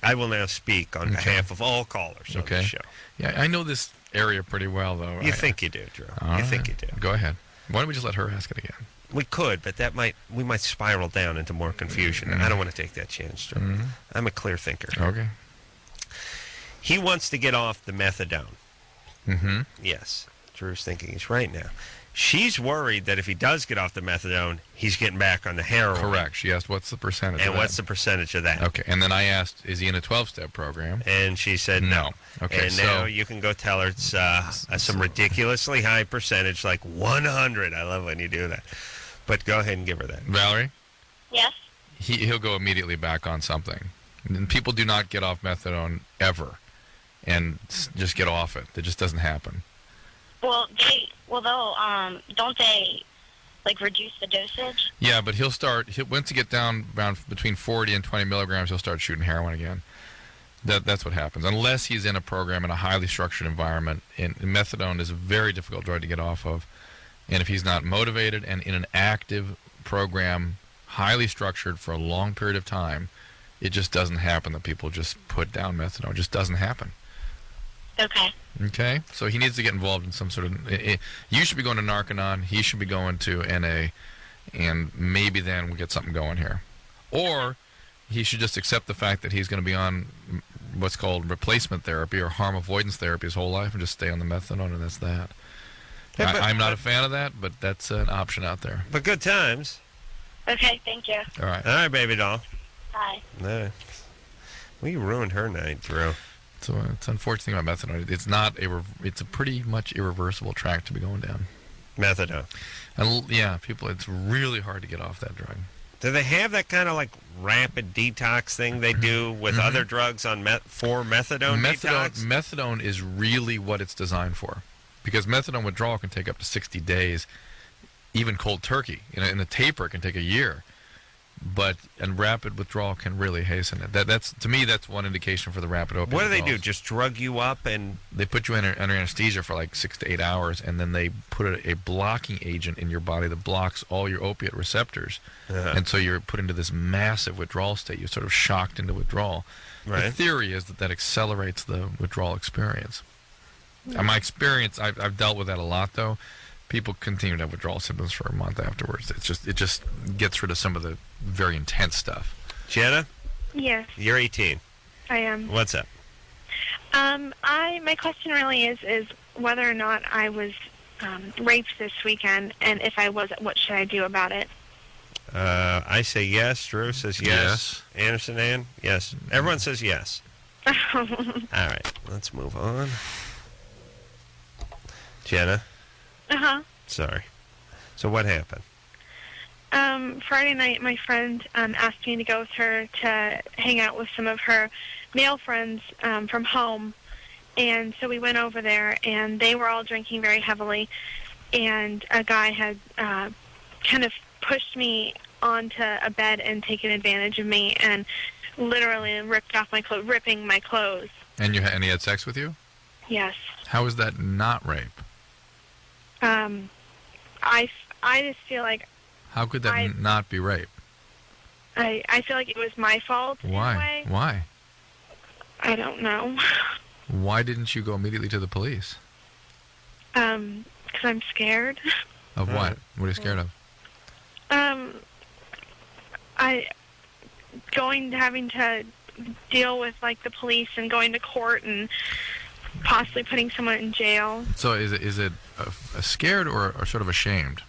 I will now speak on behalf of all callers on the show. Yeah, I know this area pretty well, though. You think you do, Drew. You think you do. Go ahead. Why don't we just let her ask it again? We could, but we might spiral down into more confusion, and I don't want to take that chance, Drew. Mm-hmm. I'm a clear thinker. Okay. He wants to get off the methadone. Mm-hmm. Yes. Drew's thinking he's right now. She's worried that if he does get off the methadone, he's getting back on the heroin. Correct. She asked, what's the percentage and of that? what's the percentage of that? Okay. And then I asked, is he in a 12-step program? And she said no. Okay. And now you can go tell her it's some ridiculously high percentage, like 100. I love when you do that. But go ahead and give her that. Valerie? Yes? He'll go immediately back on something. And people do not get off methadone ever and just get off it. It just doesn't happen. Well, don't they, like, reduce the dosage? Yeah, but once he get down around between 40 and 20 milligrams, he'll start shooting heroin again. That's what happens. Unless he's in a program in a highly structured environment. And methadone is a very difficult drug to get off of. And if he's not motivated and in an active program, highly structured for a long period of time, it just doesn't happen that people just put down methadone. It just doesn't happen. Okay. Okay? So he needs to get involved in some sort of... you should be going to Narconon. He should be going to NA. And maybe then we'll get something going here. Or he should just accept the fact that he's going to be on what's called replacement therapy or harm avoidance therapy his whole life and just stay on the methadone, and that's that. I'm not a fan of that, but that's an option out there. But good times. Okay, thank you. All right. All right, baby doll. Bye. No. Well, you ruined her night, Drew. So it's unfortunate thing about methadone. It's a pretty much irreversible track to be going down. Methadone. And it's really hard to get off that drug. Do they have that kind of like rapid detox thing they do with other drugs for methadone detox? Methadone is really what it's designed for. Because methadone withdrawal can take up to 60 days, even cold turkey. In a taper, it can take a year. And rapid withdrawal can really hasten it. To me, that's one indication for the rapid opioid What do they withdrawals. do? Just drug you up and... They put you under anesthesia for like 6 to 8 hours, and then they put a blocking agent in your body that blocks all your opiate receptors. And so you're put into this massive withdrawal state. You're sort of shocked into withdrawal. Right. The theory is that accelerates the withdrawal experience. In my experience, I've dealt with that a lot, though. People continue to have withdrawal symptoms for a month afterwards. It just gets rid of some of the very intense stuff. Jenna? Yes. You're 18. I am. What's up? My question really is whether or not I was raped this weekend, and if I was, what should I do about it? I say yes. Drew says yes. Anderson, Ann? Yes. Everyone says yes. All right. Let's move on. Jenna? Uh-huh. Sorry. So what happened? Friday night, my friend asked me to go with her to hang out with some of her male friends from home. And so we went over there, and they were all drinking very heavily. And a guy had kind of pushed me onto a bed and taken advantage of me and literally ripped off my clothes, ripping my clothes. And he had sex with you? Yes. How is that not rape? I just feel like... How could that not be rape? I feel like it was my fault. Why? In a way. Why? I don't know. Why didn't you go immediately to the police? Because I'm scared. Of what? What are you scared of? Having to deal with like the police and going to court and possibly putting someone in jail. So is it a scared or sort of ashamed?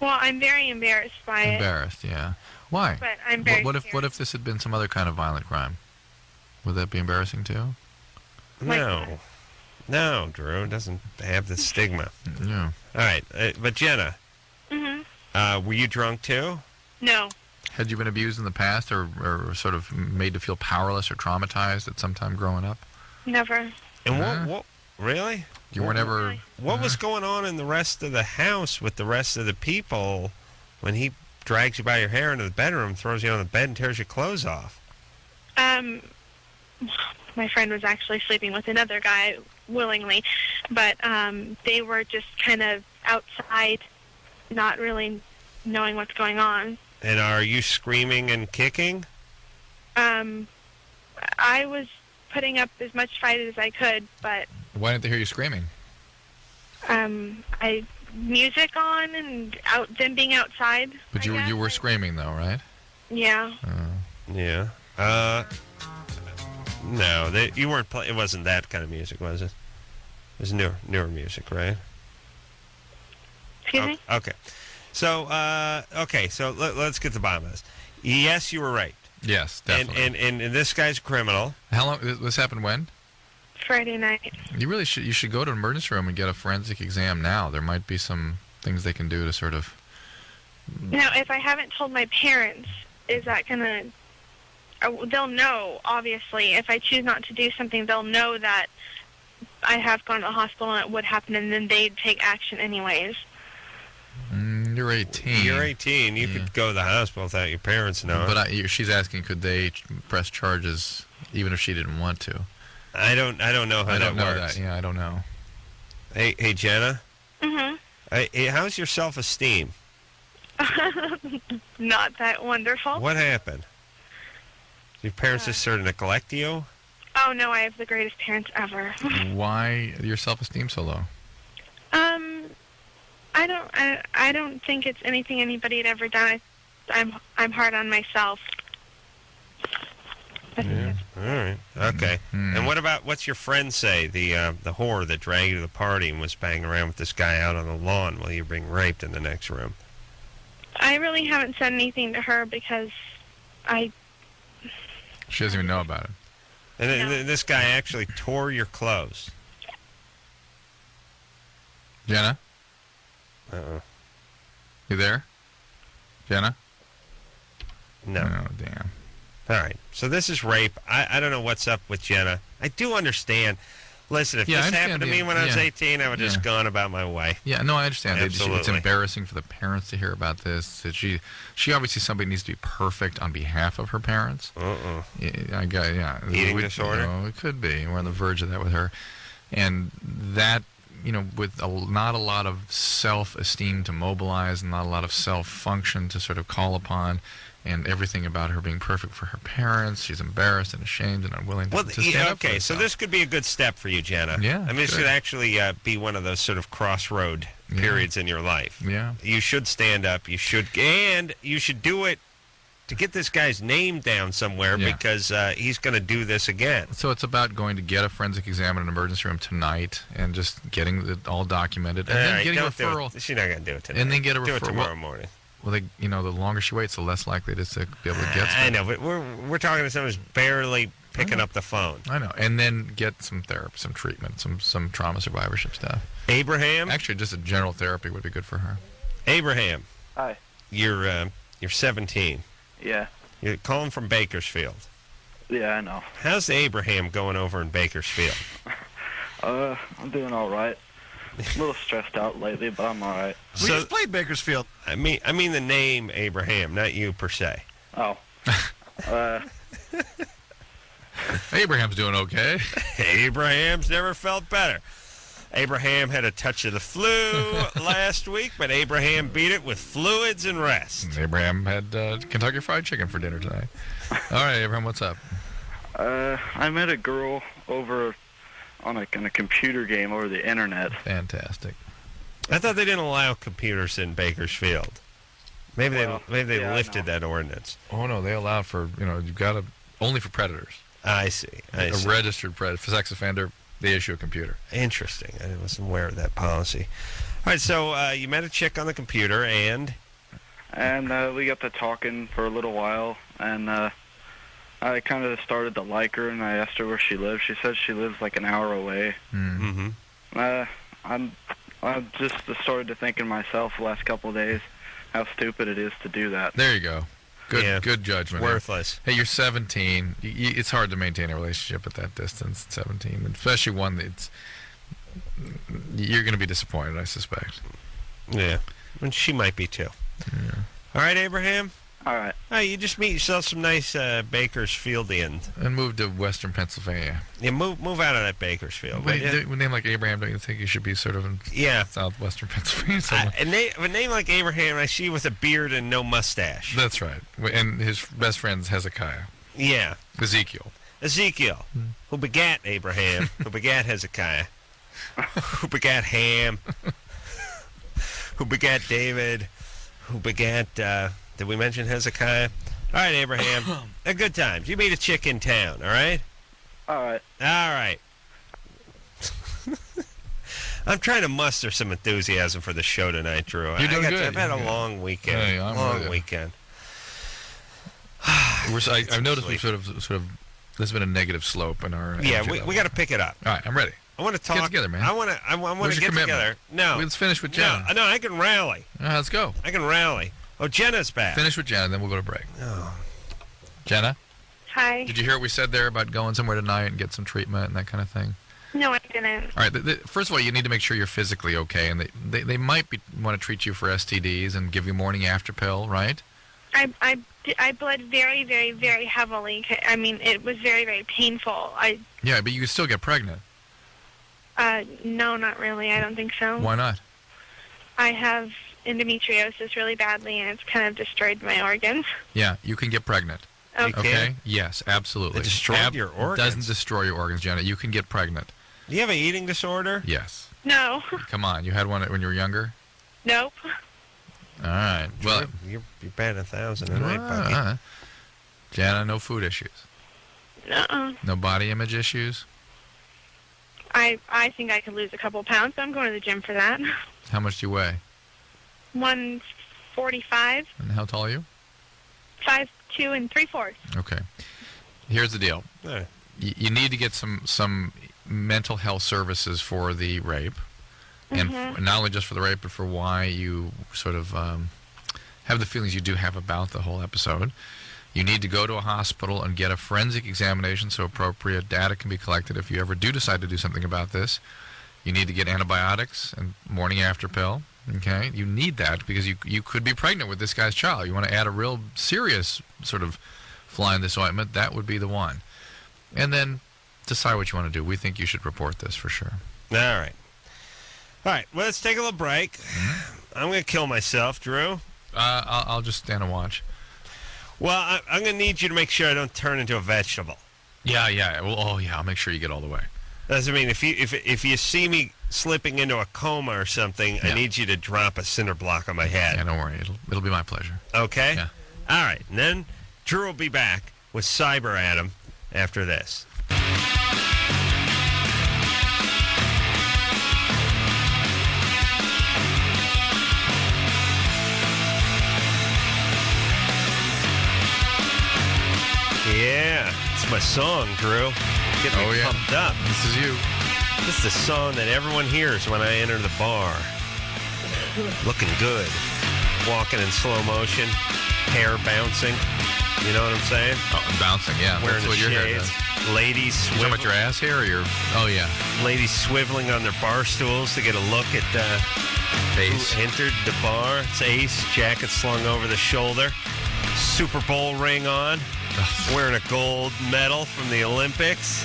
Well, I'm very embarrassed by it. Embarrassed, yeah. Why? But I'm very What if this had been some other kind of violent crime? Would that be embarrassing too? No. No, Drew. It doesn't have the stigma. Yeah. All right. But Jenna, Mm-hmm. were you drunk too? No. Had you been abused in the past or sort of made to feel powerless or traumatized at some time growing up? Never. And what really? You weren't ever... What was going on in the rest of the house with the rest of the people when he drags you by your hair into the bedroom, throws you on the bed, and tears your clothes off? My friend was actually sleeping with another guy willingly, but they were just kind of outside, not really knowing what's going on. And are you screaming and kicking? I was putting up as much fight as I could, but Why didn't they hear you screaming? music on and them being outside. But you were screaming though, right? Yeah. Yeah. No, you weren't playing. It wasn't that kind of music, was it? It was newer music, right? Excuse me? Okay. So, let's get to the bottom of this. Yes, you were raped. Yes, definitely. And this guy's a criminal. How long? This happened when? Friday night. You should go to an emergency room and get a forensic exam now. There might be some things they can do to sort of... Now, if I haven't told my parents, is that going to... They'll know, obviously. If I choose not to do something, they'll know that I have gone to the hospital and it would happen, and then they'd take action anyways. You're 18. You're 18. You could go to the hospital without your parents knowing. But she's asking, could they press charges even if she didn't want to? I don't know how that works. Yeah, I don't know. Hey, Jenna. Mm-hmm. Hey, how's your self-esteem? Not that wonderful. What happened? Your parents just sort of neglect you? Oh, no, I have the greatest parents ever. Why your self-esteem so low? I don't think it's anything anybody had ever done. I'm hard on myself. Yeah. All right. Okay. And what's your friend say? The whore that dragged you to the party and was banging around with this guy out on the lawn while you were being raped in the next room. I really haven't said anything to her because she doesn't even know about it. And this guy actually tore your clothes. Jenna? Uh-oh. You there? Jenna? No. Oh, damn. All right. So this is rape. I don't know what's up with Jenna. I do understand. Listen, if this happened to me when I was 18, I would have just gone about my way. Yeah, no, I understand. Absolutely. It's embarrassing for the parents to hear about this. That she obviously somebody needs to be perfect on behalf of her parents. Eating disorder? It could be. We're on the verge of that with her. And that, with not a lot of self-esteem to mobilize and not a lot of self-function to sort of call upon, and everything about her being perfect for her parents. She's embarrassed and ashamed and unwilling to stand up for herself. So this could be a good step for you, Jenna. Yeah, I mean, this could actually be one of those sort of crossroad periods in your life. Yeah. You should stand up. You should do it to get this guy's name down somewhere because he's going to do this again. So it's about going to get a forensic exam in an emergency room tonight and just getting it all documented and then getting a referral. She's not going to do it tonight. And then get a referral. Do it tomorrow morning. Well, the longer she waits, the less likely it is to be able to get stuff. I know, but we're talking to someone who's barely picking up the phone. I know, and then get some therapy, some treatment, some trauma survivorship stuff. Abraham? Actually, just a general therapy would be good for her. Abraham. Hi. You're 17. Yeah. You're calling from Bakersfield. Yeah, I know. How's Abraham going over in Bakersfield? I'm doing all right. A little stressed out lately, but I'm all right. We just played Bakersfield. I mean the name Abraham, not you per se. Oh. Abraham's doing okay. Abraham's never felt better. Abraham had a touch of the flu last week, but Abraham beat it with fluids and rest. Abraham had Kentucky Fried Chicken for dinner tonight. All right, Abraham, what's up? I met a girl over on a computer game over the internet. Fantastic. I thought they didn't allow computers in Bakersfield. Maybe they lifted that ordinance. Oh no, they allow for you've got to only for predators. I see. A registered sex offender, they issue a computer. Interesting. I wasn't aware of that policy. All right, so you met a chick on the computer, and we got to talking for a little while, and I kind of started to like her, and I asked her where she lives. She said she lives like an hour away. Mm-hmm. I just started to think in myself the last couple of days how stupid it is to do that. There you go. Good judgment. Worthless. Hey, you're 17. It's hard to maintain a relationship at that distance at 17, especially one that's you're going to be disappointed, I suspect. Yeah, and she might be too. Yeah. All right, Abraham. All right. You just meet yourself some nice Bakersfieldians. And move to Western Pennsylvania. Yeah, move out of that Bakersfield. With a name like Abraham, don't you think you should be sort of in southwestern Pennsylvania? A name like Abraham, I see with a beard and no mustache. That's right. And his best friend's Hezekiah. Yeah. Ezekiel, who begat Abraham, who begat Hezekiah, who begat Ham, who begat David, who begat... did we mention Hezekiah? All right, Abraham. Good times. You meet a chick in town, all right? All right. All right. I'm trying to muster some enthusiasm for the show tonight, Drew. You're doing good. I've had a long weekend. Yeah, long weekend. I've noticed we sort of there's been a negative slope in our we got to pick it up. All right, I'm ready. I want to talk. Get together, man. I want to get together. No. Let's finish with Jenna. No, I can rally. Let's go. I can rally. Oh, Jenna's back. Finish with Jenna, then we'll go to break. Oh. Jenna? Hi. Did you hear what we said there about going somewhere tonight and get some treatment and that kind of thing? No, I didn't. All right. First of all, you need to make sure you're physically okay, and they might want to treat you for STDs and give you morning after pill, right? I bled very, very, very heavily. I mean, it was very, very painful. Yeah, but you can still get pregnant. No, not really. I don't think so. Why not? I have endometriosis really badly, and it's kind of destroyed my organs. Yeah, you can get pregnant. Okay. Yes, absolutely. It destroyed your organs? Doesn't destroy your organs, Jenna. You can get pregnant. Do you have an eating disorder? Yes. No. Come on. You had one when you were younger? Nope. All right. Well, you're batting 1,000 tonight, buddy. Jenna, no food issues? No. No body image issues? I think I could lose a couple pounds. I'm going to the gym for that. How much do you weigh? 145. And how tall are you? 5'2"3/4. Okay. Here's the deal. Right. You need to get some mental health services for the rape, and not only just for the rape, but for why you sort of have the feelings you do have about the whole episode. You need to go to a hospital and get a forensic examination so appropriate data can be collected if you ever do decide to do something about this. You need to get antibiotics and morning after pill. Okay, you need that because you could be pregnant with this guy's child. You want to add a real serious sort of fly in this ointment, that would be the one. And then decide what you want to do. We think you should report this for sure. All right. Well, let's take a little break. I'm going to kill myself, Drew. I'll just stand and watch. Well, I'm going to need you to make sure I don't turn into a vegetable. Yeah. Well, I'll make sure you get all the way. Doesn't mean if you see me slipping into a coma or something, I need you to drop a cinder block on my head. Yeah, don't worry. It'll be my pleasure. Okay? Yeah. All right. And then Drew will be back with Cyber Adam after this. Yeah, it's my song, Drew. Get me pumped up. This is you. This is the song that everyone hears when I enter the bar. Looking good. Walking in slow motion. Hair bouncing. You know what I'm saying? Oh, bouncing, yeah. Wearing That's the what your hair shades. does. Ladies You talking swiveling. about your ass hair or your... Oh, yeah. Ladies swiveling on their bar stools to get a look at Ace. who entered the bar. It's Ace. Jacket slung over the shoulder. Super Bowl ring on. Wearing a gold medal from the Olympics.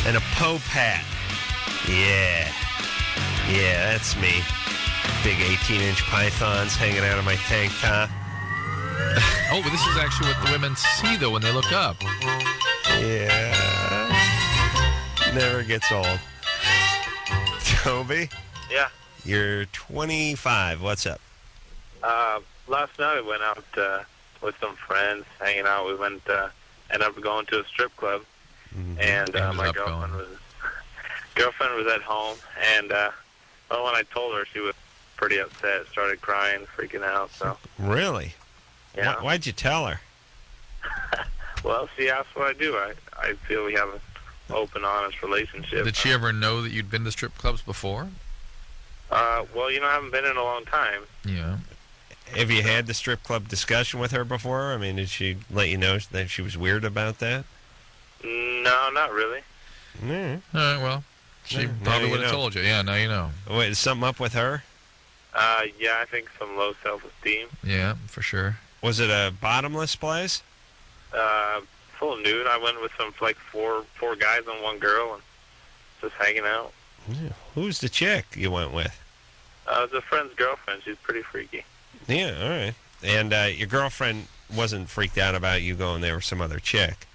And a Pope hat. Yeah. Yeah, that's me. Big 18-inch pythons hanging out of my tank top. Oh, but this is actually what the women see, though, when they look up. Yeah. Never gets old. Toby? Yeah. You're 25. What's up? Last night we went out with some friends, hanging out. We ended up going to a strip club, and my girlfriend was at home. And well, when I told her, she was pretty upset, started crying, freaking out. So. Really? Yeah. Why'd you tell her? Well, she asked what I do. I feel we have an open, honest relationship. Did she ever know that you'd been to strip clubs before? Well, I haven't been in a long time. Yeah. Have you had the strip club discussion with her before? I mean, did she let you know that she was weird about that? No, not really. Mm. All right, well, she probably would have told you. Yeah, now you know. Wait, is something up with her? Yeah, I think some low self-esteem. Yeah, for sure. Was it a bottomless place? Full nude. I went with some, like, four guys and one girl, and just hanging out. Yeah. Who's the chick you went with? It was a friend's girlfriend. She's pretty freaky. Yeah, all right. And your girlfriend wasn't freaked out about you going there with some other chick?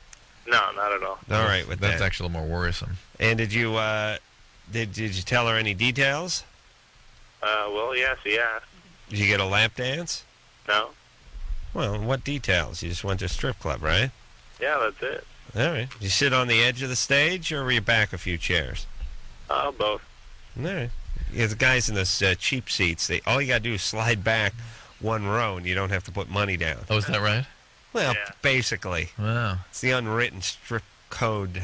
No, not at all. All right with That's that. actually more worrisome. And did you did you tell her any details? Well, yeah, she asked. Did you get a lap dance? No. Well, what details? You just went to a strip club, right? Yeah, that's it. All right. Did you sit on the edge of the stage, or were you back a few chairs? Both. All right. Yeah, the guys in those cheap seats, all you got to do is slide back one row, and you don't have to put money down. Oh, is that right? Well, basically. Wow. It's the unwritten strip club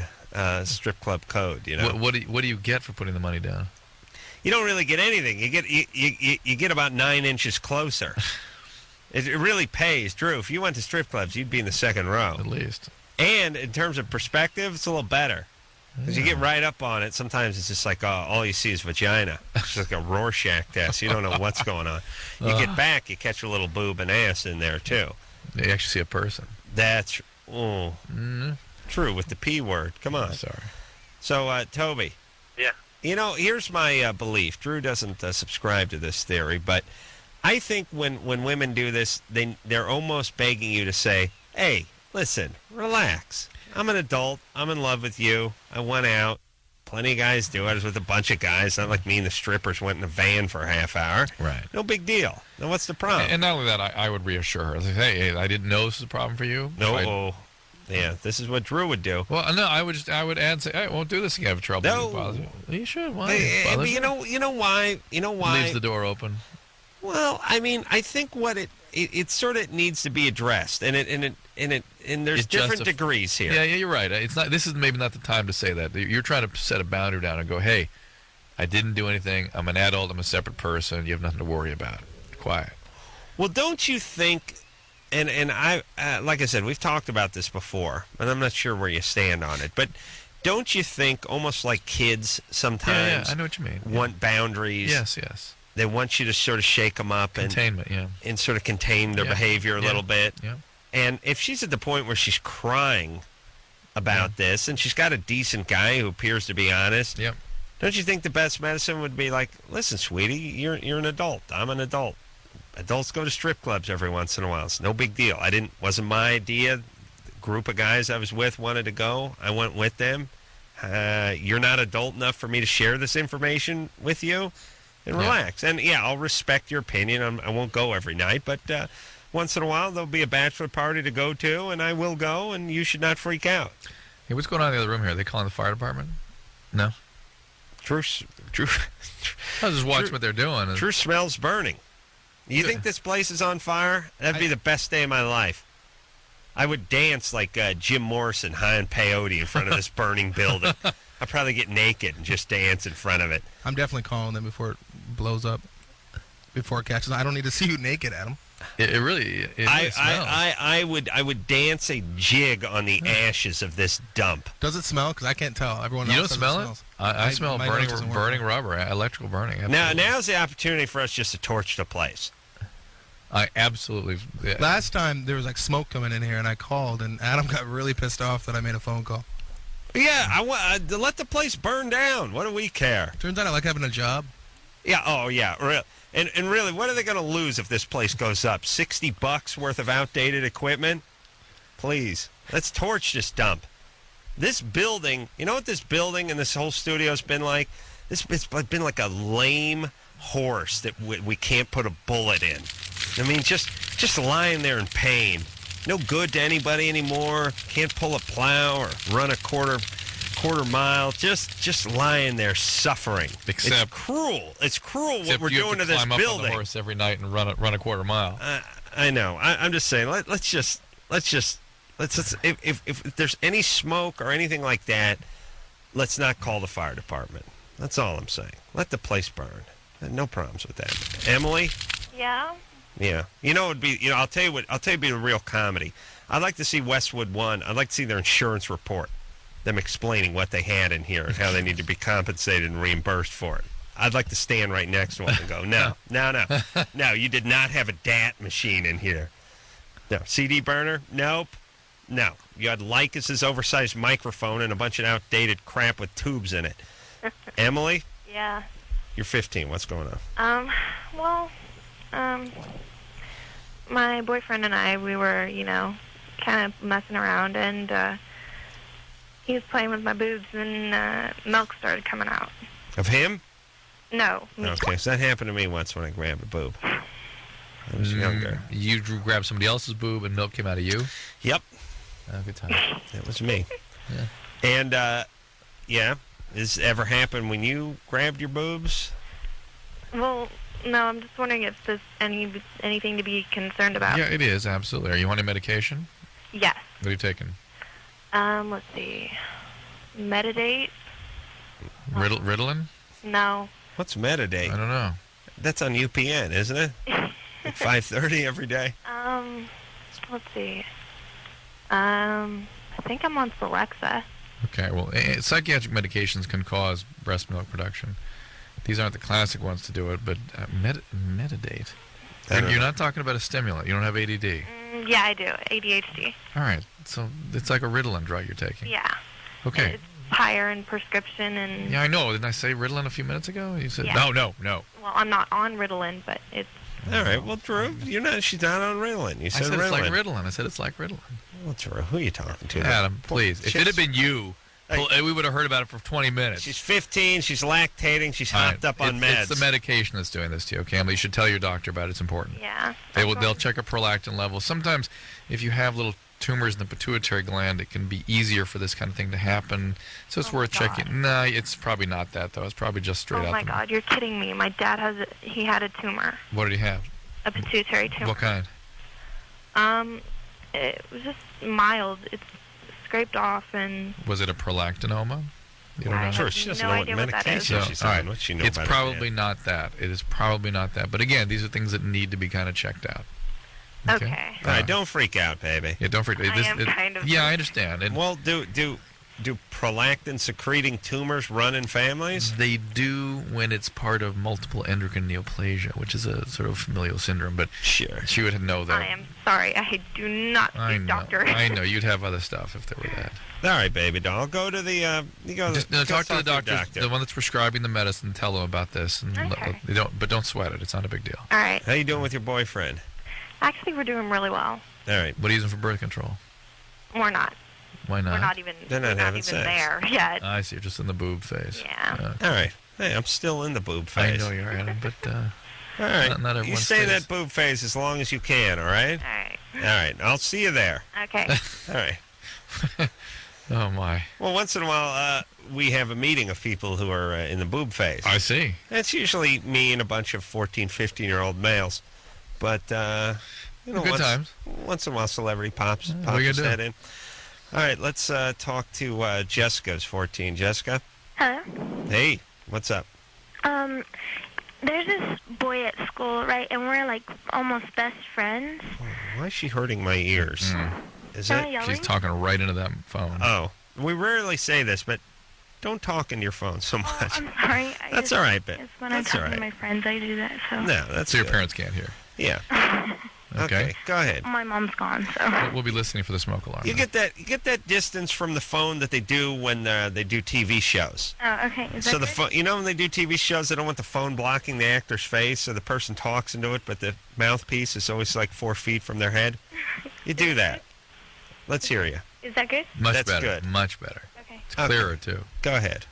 code, you know. What do you get for putting the money down? You don't really get anything. You get about 9 inches closer. It really pays, Drew. If you went to strip clubs, you'd be in the second row. At least. And in terms of perspective, it's a little better. Because you get right up on it. Sometimes it's just like, all you see is vagina. It's like a Rorschach test. You don't know what's going on. You get back, you catch a little boob and ass in there, too. You actually see a person. That's true with the P word. Come on. Sorry. So, Toby. Yeah. You know, here's my belief. Drew doesn't subscribe to this theory, but I think when women do this, they're almost begging you to say, hey, listen, relax. I'm an adult. I'm in love with you. I went out. Plenty of guys do. I was with a bunch of guys. Not like me and the strippers went in a van for a half hour. Right. No big deal. Now, what's the problem? And not only that, I would reassure her. Like, hey, I didn't know this was a problem for you. No. Yeah, this is what Drew would do. Well, no, I would add, say, I won't do this again. Have trouble. No. You should. Why? But you know why? You know why? Leaves the door open. Well, I mean, I think what it sort of needs to be addressed, and there's different degrees here. Yeah, you're right. It's not. This is maybe not the time to say that. You're trying to set a boundary down and go, hey, I didn't do anything. I'm an adult. I'm a separate person. You have nothing to worry about. Quiet. Well, don't you think? And I, like I said, we've talked about this before, and I'm not sure where you stand on it, but don't you think almost like kids sometimes? Yeah, I know what you mean. Want boundaries? Yes. They want you to sort of shake them up Containment, and sort of contain their behavior a little bit. Yeah. And if she's at the point where she's crying about this, and she's got a decent guy who appears to be honest, don't you think the best medicine would be like, listen, sweetie, you're an adult. I'm an adult. Adults go to strip clubs every once in a while. It's no big deal. Wasn't my idea. The group of guys I was with wanted to go. I went with them. You're not adult enough for me to share this information with you. And relax. And, I'll respect your opinion. I won't go every night, but once in a while there'll be a bachelor party to go to, and I will go, and you should not freak out. Hey, what's going on in the other room here? Are they calling the fire department? No? Drew. I was just watching what they're doing. Drew smells burning. You think this place is on fire? That'd be the best day of my life. I would dance like Jim Morrison high on peyote in front of this burning building. I'd probably get naked and just dance in front of it. I'm definitely calling them before it blows up, before it catches on. I don't need to see you naked, Adam. It really smells. I would dance a jig on the ashes of this dump. Does it smell? Because I can't tell. Everyone else You don't smell it? I smell burning rubber, electrical burning. Absolutely. Now's the opportunity for us just to torch the place. I absolutely. Yeah. Last time there was like smoke coming in here, and I called, and Adam got really pissed off that I made a phone call. Yeah, I want to let the place burn down. What do we care? Turns out I like having a job. Yeah. Oh, yeah. And really, what are they going to lose if this place goes up? $60 worth of outdated equipment? Please, let's torch this dump. This building, you know what this building and this whole studio's been like? It's been like a lame horse that we can't put a bullet in. I mean, just lying there in pain. No good to anybody anymore. Can't pull a plow or run a quarter mile. Just lying there suffering. Except it's cruel. It's cruel what we're you doing have to climb this up building. on the horse every night and run a quarter mile. I know. I'm just saying. Let's if there's any smoke or anything like that, let's not call the fire department. That's all I'm saying. Let the place burn. No problems with that. Emily? Yeah. Yeah. You know, it'd be. You know, I'll tell you it'd be a real comedy. I'd like to see Westwood One. I'd like to see their insurance report, them explaining what they had in here and how they need to be compensated and reimbursed for it. I'd like to stand right next to them and go, no, you did not have a DAT machine in here. No, CD burner? Nope. No. You had Lycus's oversized microphone and a bunch of outdated crap with tubes in it. Emily? Yeah. You're 15. What's going on? My boyfriend and I, we were, kind of messing around, and he was playing with my boobs, and milk started coming out. Of him? No, me. Okay, so that happened to me once when I grabbed a boob. I was younger. You grabbed somebody else's boob and milk came out of you? Yep. Good time. That was me. Yeah. And, has this ever happened when you grabbed your boobs? Well, no, I'm just wondering if there's anything to be concerned about. Yeah, it is, absolutely. Are you on any medication? Yes. What are you taking? Let's see. Metadate? Ritalin? No. What's Metadate? I don't know. That's on UPN, isn't it? At 5:30 every day? Let's see. I think I'm on Celexa. Okay, well, psychiatric medications can cause breast milk production. These aren't the classic ones to do it, but Metadate. You're not talking about a stimulant. You don't have ADD. Yeah, I do. ADHD. All right, so it's like a Ritalin drug you're taking. Yeah. Okay. It's higher in prescription and... Yeah, I know. Didn't I say Ritalin a few minutes ago? You said, yeah. No. Well, I'm not on Ritalin, but it's... All right, well, Drew, she's not on Ritalin. You said I said Ritalin. it's like Ritalin. I said it's like Ritalin. Well, Drew, who are you talking to? Adam, please. If it had been you, we would have heard about it for 20 minutes. She's 15. She's lactating. She's hopped up on meds. It's the medication that's doing this to you, okay? You should tell your doctor about it. It's important. Yeah. They'll check a prolactin level. Sometimes, if you have little tumors in the pituitary gland, it can be easier for this kind of thing to happen. So it's worth checking. No, it's probably not that, though. It's probably just straight up. Oh, my God. You're kidding me. My dad had a tumor. What did he have? A pituitary tumor. What kind? It was just mild. It's scraped off and... Was it a prolactinoma? You don't know? Sure, she doesn't know what medication she's on. What's she know it's about probably not that. It is probably not that. But again, these are things that need to be kind of checked out. Okay. All right, don't freak out, baby. Yeah, don't freak out. I am kind of... Yeah, I understand. And well, do prolactin-secreting tumors run in families? They do when it's part of multiple endocrine neoplasia, which is a sort of familial syndrome. But sure, she would know that. I am sorry. I do not see doctor. I know. You'd have other stuff if there were that. All right, baby doll. Go to the. Talk to the doctor, the one that's prescribing the medicine. Tell him about this, and okay. don't sweat it. It's not a big deal. All right. How you doing with your boyfriend? Actually, we're doing really well. All right. What are you using for birth control? We're not. Why not? We're not even. They're not having even sex. there yet. I see. You're just in the boob phase. Yeah. All right. Hey, I'm still in the boob phase. I know you are, Adam, but all right. Not you everyone's stay in phase. that boob phase as long as you can. All right. All right. All right. I'll see you there. Okay. All right. Oh my. Well, once in a while, we have a meeting of people who are in the boob phase. I see. It's usually me and a bunch of 14, 15-year-old males, but good times. Once in a while, celebrity pops you his gonna head in. All right, let's talk to Jessica's 14. Jessica? Hello? Hey, what's up? There's this boy at school, right, and we're, like, almost best friends. Why is she hurting my ears? Is Am I it? yelling? She's talking right into that phone. Oh, we rarely say this, but don't talk into your phone so much. I'm sorry. That's all right, but When I'm that's all talking right. to my friends, I do that, so... No, that's so your good. parents can't hear. Yeah. Okay, go ahead. My mom's gone, so. We'll be listening for the smoke alarm. You get that distance from the phone that they do when they do TV shows. Oh, okay. Is So that the good? phone, when they do TV shows, they don't want the phone blocking the actor's face, so the person talks into it, but the mouthpiece is always like 4 feet from their head. You do that. Let's hear you. Is that good? Much That's better. good. Much better. Okay. It's clearer, too. Go ahead.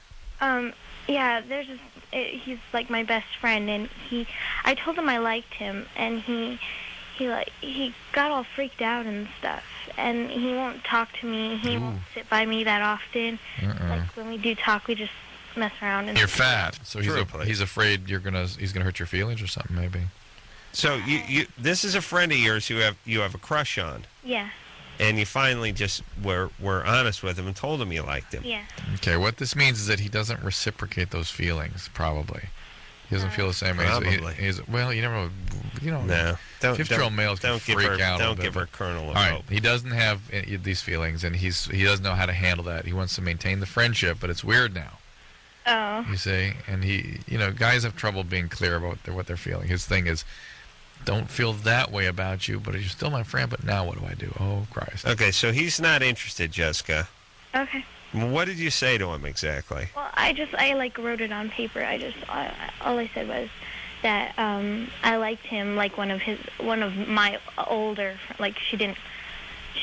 Yeah, he's like my best friend, and I told him I liked him, and he got all freaked out and stuff, and he won't talk to me. He won't sit by me that often. Like when we do talk, we just mess around. And You're fat, so True. he's afraid he's gonna hurt your feelings or something, maybe. So this is a friend of yours you have a crush on. Yeah. And you finally just were honest with him and told him you liked him. Yeah. Okay, what this means is that he doesn't reciprocate those feelings, probably. He doesn't feel the same way. Probably. Well, you never, No. 50-year-old males can freak out. Don't give her a kernel of All right, hope. he doesn't have these feelings, and he doesn't know how to handle that. He wants to maintain the friendship, but it's weird now. Oh. You see, and guys have trouble being clear about what they're feeling. His thing is, don't feel that way about you, but you're still my friend. But now what do I do? Oh Christ. Okay, so he's not interested, Jessica. Okay. What did you say to him exactly? Well, I wrote it on paper. All I said was that I liked him, like one of my older, like she's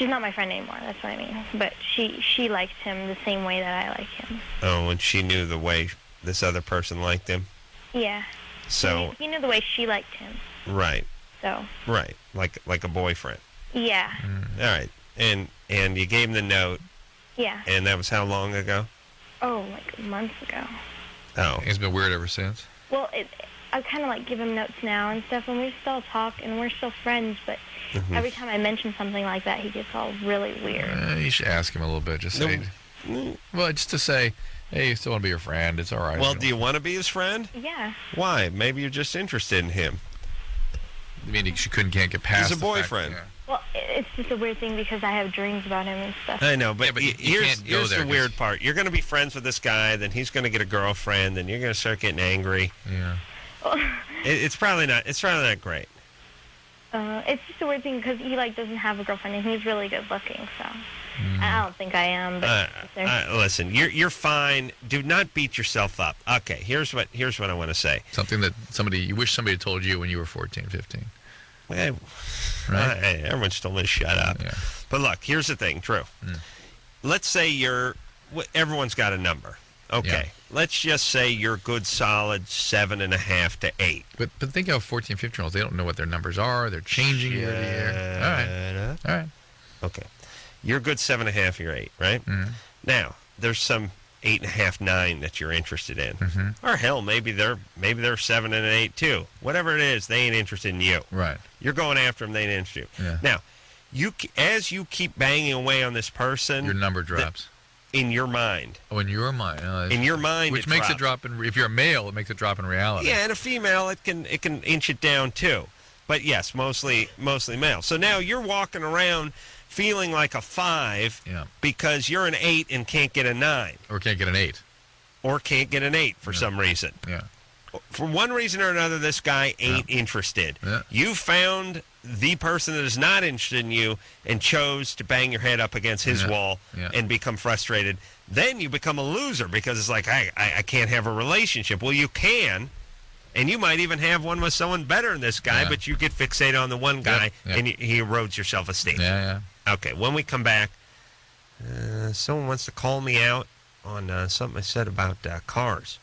not my friend anymore. That's what I mean. But she liked him the same way that I like him. Oh, and she knew the way this other person liked him? Yeah. So he knew the way she liked him. Right. So. Right, like a boyfriend. Yeah. All right, and you gave him the note. Yeah. And that was how long ago? Oh, like months ago. Oh. It's been weird ever since. Well, I kind of like give him notes now and stuff, and we still talk, and we're still friends, but every time I mention something like that, he gets all really weird. You should ask him a little bit. Just say, well, just to say, hey, you still want to be your friend. It's all right. Well, do you want to be his friend? Yeah. Why? Maybe you're just interested in him. I mean, she can't get past. He's a boyfriend. Well, it's just a weird thing because I have dreams about him and stuff. I know, but here's the weird 'cause part. You're going to be friends with this guy, then he's going to get a girlfriend, then you're going to start getting angry. Yeah. It's probably not great. It's just a weird thing because he doesn't have a girlfriend and he's really good looking, so I don't think I am. But listen, you're fine. Do not beat yourself up. Okay, here's what I want to say. Something that you wish somebody told you when you were 14, 15. Hey, right? Everyone's told me to shut up. Yeah. But look, here's the thing, Drew. Let's say everyone's got a number. Okay. Yeah. Let's just say you're good solid 7.5 to 8. But think how 14, 15-year-olds, they don't know what their numbers are. They're changing year to year. All right. Okay. You're good 7.5, you're 8, right? Mm-hmm. Now, there's some 8.5, 9 that you're interested in. Mm-hmm. Or hell, maybe they're 7 and an 8 too. Whatever it is, they ain't interested in you. Right. You're going after them, they ain't interested in you. Yeah. Now, as you keep banging away on this person, your number drops. In your mind. Oh, in your mind. In your mind, which makes it drop if you're a male, it makes it drop in reality. Yeah, and a female, it can inch it down too. But yes, mostly male. So now you're walking around feeling like a 5 because you're an 8 and can't get a 9. Or can't get an 8. Or can't get an 8 for some reason. Yeah. For one reason or another, this guy ain't interested. Yeah. You found the person that is not interested in you and chose to bang your head up against his wall and become frustrated. Then you become a loser because it's like, I can't have a relationship. Well, you can, and you might even have one with someone better than this guy, but you get fixated on the one guy and he erodes your self-esteem. Yeah. Okay, when we come back, someone wants to call me out on something I said about cars.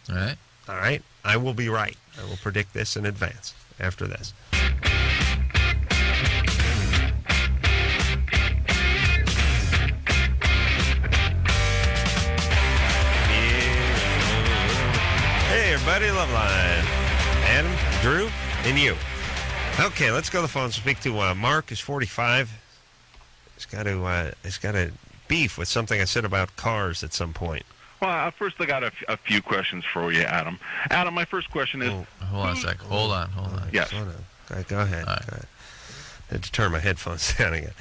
All right. All right? I will be right. I will predict this in advance after this. Hey, everybody, Loveline. Adam, Drew, and you. Okay, let's go to the phone and speak to Mark, who's 45. He's got a beef with something I said about cars at some point. Well, first I got a few questions for you, Adam. Adam, my first question is... Hold on a sec. Hold on. Yes. Go ahead. I had to turn my headphones down again.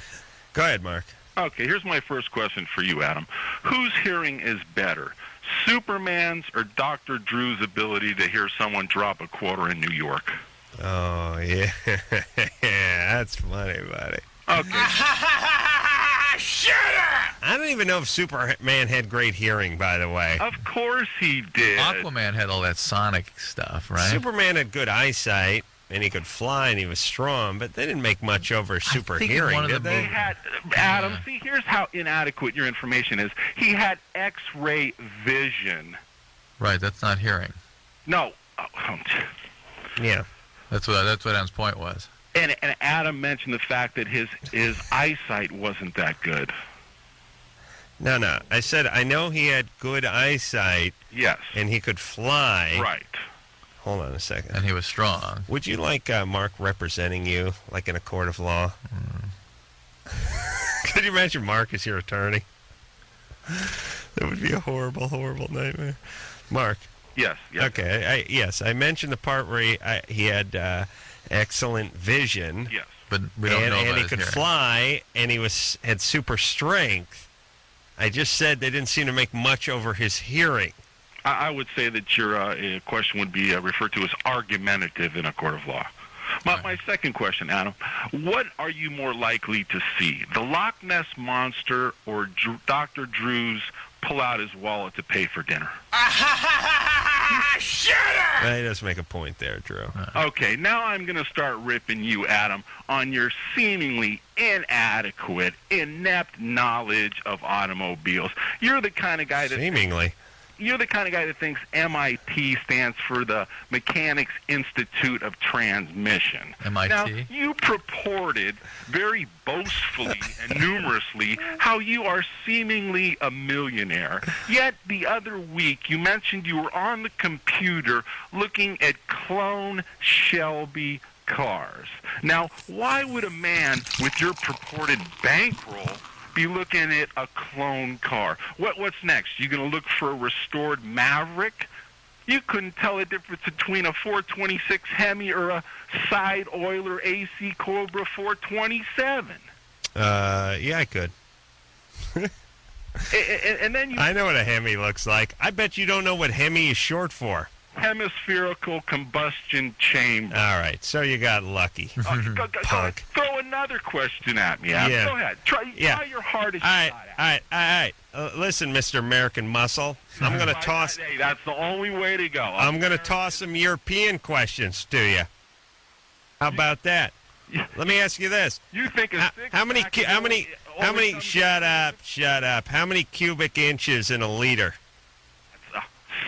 Go ahead, Mark. Okay, here's my first question for you, Adam. Whose hearing is better, Superman's or Dr. Drew's ability to hear someone drop a quarter in New York? Oh, yeah. That's funny, buddy. Okay. Shut up! I don't even know if Superman had great hearing, by the way. Of course he did. Aquaman had all that sonic stuff, right? Superman had good eyesight, and he could fly, and he was strong, but they didn't make much over super hearing, did they? He had, Adam, see, here's how inadequate your information is. He had X-ray vision. Right, that's not hearing. No. Yeah. That's what Adam's point was. And Adam mentioned the fact that his eyesight wasn't that good. No. I said I know he had good eyesight. Yes. And he could fly. Right. Hold on a second. And he was strong. Would you like Mark representing you, like in a court of law? Could you imagine Mark as your attorney? That would be a horrible, horrible nightmare. Mark. Yes. Okay. I mentioned the part where he had excellent vision. Yes. But we don't know about and he his could hearing. fly, and he had super strength. I just said they didn't seem to make much over his hearing. I would say that your question would be referred to as argumentative in a court of law. My second question, Adam, what are you more likely to see, the Loch Ness Monster or Dr. Drew's pull out his wallet to pay for dinner? Shut up! He does make a point there, Drew. Okay, now I'm going to start ripping you, Adam, on your seemingly inadequate, inept knowledge of automobiles. You're the kind of guy that... Seemingly. You're the kind of guy that thinks MIT stands for the Mechanics Institute of Transmission. MIT? Now, you purported very boastfully and numerously how you are seemingly a millionaire. Yet the other week you mentioned you were on the computer looking at clone Shelby cars. Now, why would a man with your purported bankroll be looking at a clone car? What's next? You going to look for a restored Maverick? You couldn't tell the difference between a 426 Hemi or a side Oiler AC Cobra 427. Yeah, I could. And then I know what a Hemi looks like. I bet you don't know what Hemi is short for. Hemispherical combustion chamber. All right, so you got lucky. Punk. Throw another question at me, Adam. Yeah. Go ahead. Try your hardest shot at All right. Listen, Mr. American Muscle, I'm going to toss... Hey, that's the only way to go. I'm going to toss some European questions to you. How about that? Let me ask you this. You think a how many shut up. How many cubic inches in a liter?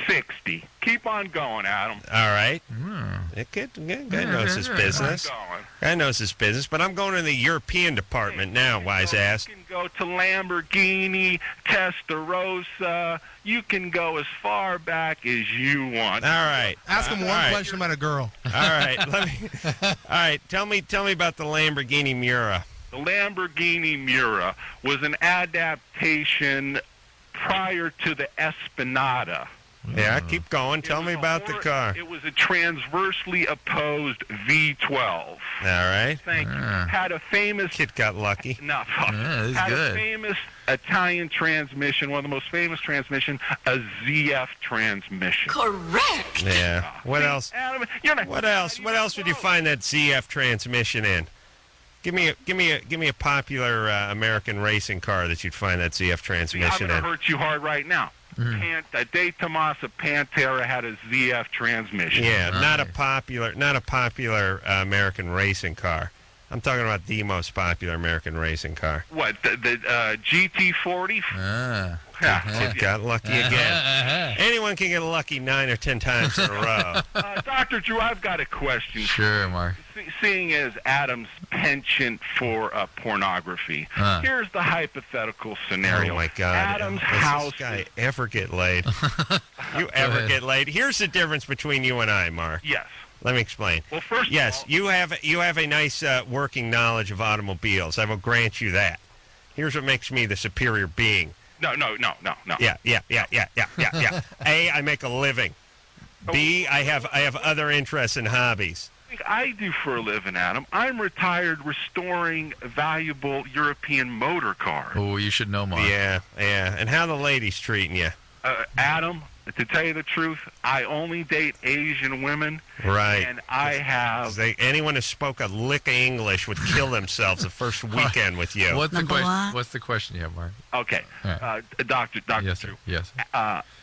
60. Keep on going, Adam. All right. Guy knows his business. Guy knows his business, but I'm going to the European department now, wise ass. You can go to Lamborghini, Testarossa. You can go as far back as you want. All right. Ask him one question about a girl. All right. All right. Tell me about the Lamborghini Miura. The Lamborghini Miura was an adaptation prior to the Esplanade. Yeah, keep going. Tell me about the car. It was a transversely opposed V12. All right. Thank you. Had a famous... Kid got lucky. No. This had good. a famous Italian transmission, one of the most famous transmission, a ZF transmission. Correct. Yeah. What else? Adam, What else would you find that ZF transmission in? Give me a popular American racing car that you'd find that ZF transmission I'm in. going to hurt you hard right now. De Tomasa Pantera had a ZF transmission. Yeah, not a popular American racing car. I'm talking about the most popular American racing car. What, the GT40? Kid got lucky again. Anyone can get lucky 9 or 10 times in a row. Dr. Drew, I've got a question. Sure, Mark. Seeing as Adam's penchant for pornography, here's the hypothetical scenario. Oh, my God. Adam's Does house. this guy ever get laid? You ever get laid? Here's the difference between you and I, Mark. Yes. Let me explain. Well, first of yes, all, you have a nice working knowledge of automobiles. I will grant you that. Here's what makes me the superior being. No. Yeah. A, I make a living. B, I have other interests and hobbies. I do for a living, Adam. I'm retired restoring valuable European motor cars. Oh, you should know, Mark. Yeah. And how the ladies treating you? Adam, to tell you the truth, I only date Asian women. Right. And I have... Anyone who spoke a lick of English would kill themselves the first weekend with you. What's the question you have, Mark? Okay. Right. Doctor Yes, Drew. sir. Yes.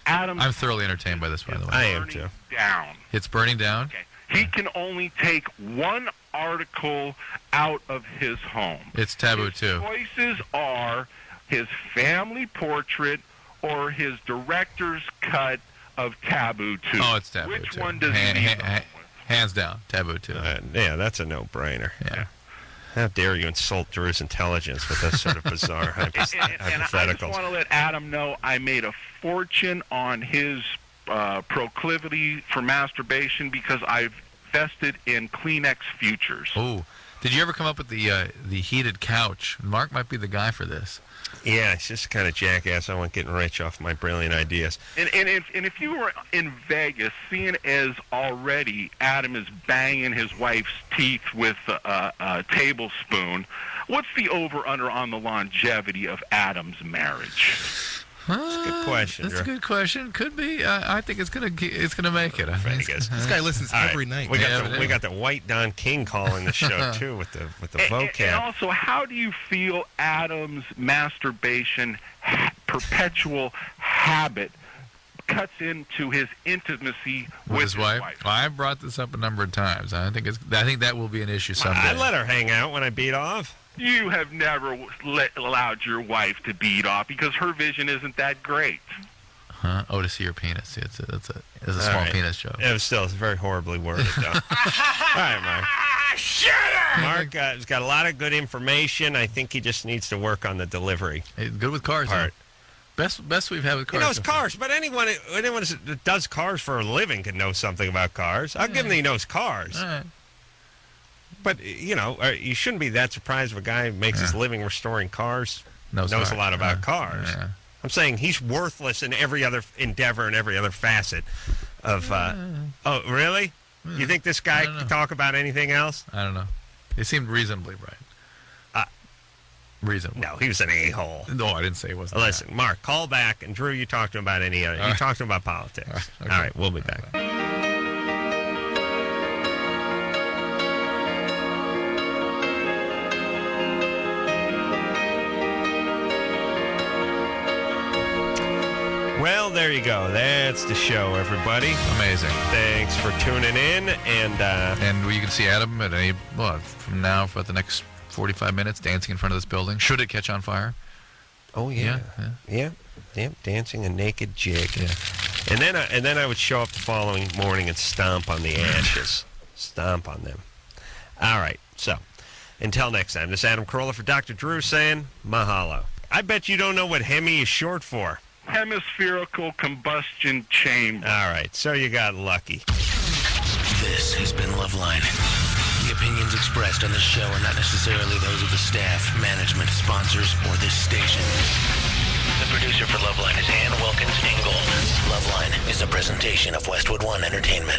Adam... I'm thoroughly entertained by this, by the way. I am, too. Down. It's burning down? Okay. He can only take one article out of his home. It's taboo, too. Choices are his family portrait or his director's cut of Taboo 2. Oh, it's Taboo 2. Which one does he need? Hands down, Taboo 2. Yeah, that's a no-brainer. Yeah. How dare you insult Drew's intelligence with this sort of bizarre hypotheticals. And I just want to let Adam know I made a fortune on his proclivity for masturbation because I've invested in Kleenex futures. Oh, did you ever come up with the heated couch? Mark might be the guy for this. Yeah, it's just kind of jackass. I want getting rich off my brilliant ideas. And if you were in Vegas, seeing as already Adam is banging his wife's teeth with a tablespoon, what's the over/under on the longevity of Adam's marriage? That's a good question. That's a good question. Could be. I think it's gonna make it. I think this guy listens every night. We got the white Don King calling the show too with the vocab. And also, how do you feel Adam's masturbation perpetual habit cuts into his intimacy with his wife? Well, I brought this up a number of times. I think that will be an issue someday. I let her hang out when I beat off. You have never allowed your wife to beat off because her vision isn't that great. Huh? Oh, to see your penis. It's a small penis joke. It's very horribly worded, though. All right, Mark. Shut up! Mark has got a lot of good information. I think he just needs to work on the delivery. Hey, good with cars, part. Best we've had with cars. He knows cars, but anyone that does cars for a living can know something about cars. I'll give him that he knows cars. All right. But, you shouldn't be that surprised if a guy who makes his living restoring cars knows a lot about cars. Yeah. I'm saying he's worthless in every other endeavor and every other facet of... oh, really? You think this guy can talk about anything else? I don't know. He seemed reasonably bright. Reasonable. No, he was an a-hole. No, I didn't say he wasn't. Listen, Mark, call back, and Drew, you talk to him about any other... You talk to him about politics. Okay. All right, we'll be back. Well, there you go. That's the show, everybody. Amazing. Thanks for tuning in, and you can see Adam from now for the next 45 minutes dancing in front of this building. Should it catch on fire? Oh yeah. Dancing a naked jig. Yeah. And then I would show up the following morning and stomp on the ashes. Stomp on them. All right. So, until next time, this is Adam Carolla for Dr. Drew saying mahalo. I bet you don't know what Hemi is short for. Hemispherical combustion chamber. All right, so you got lucky. This has been Loveline. The opinions expressed on this show are not necessarily those of the staff, management, sponsors, or this station. The producer for Loveline is Ann Wilkins Ingold. Loveline is a presentation of Westwood One Entertainment.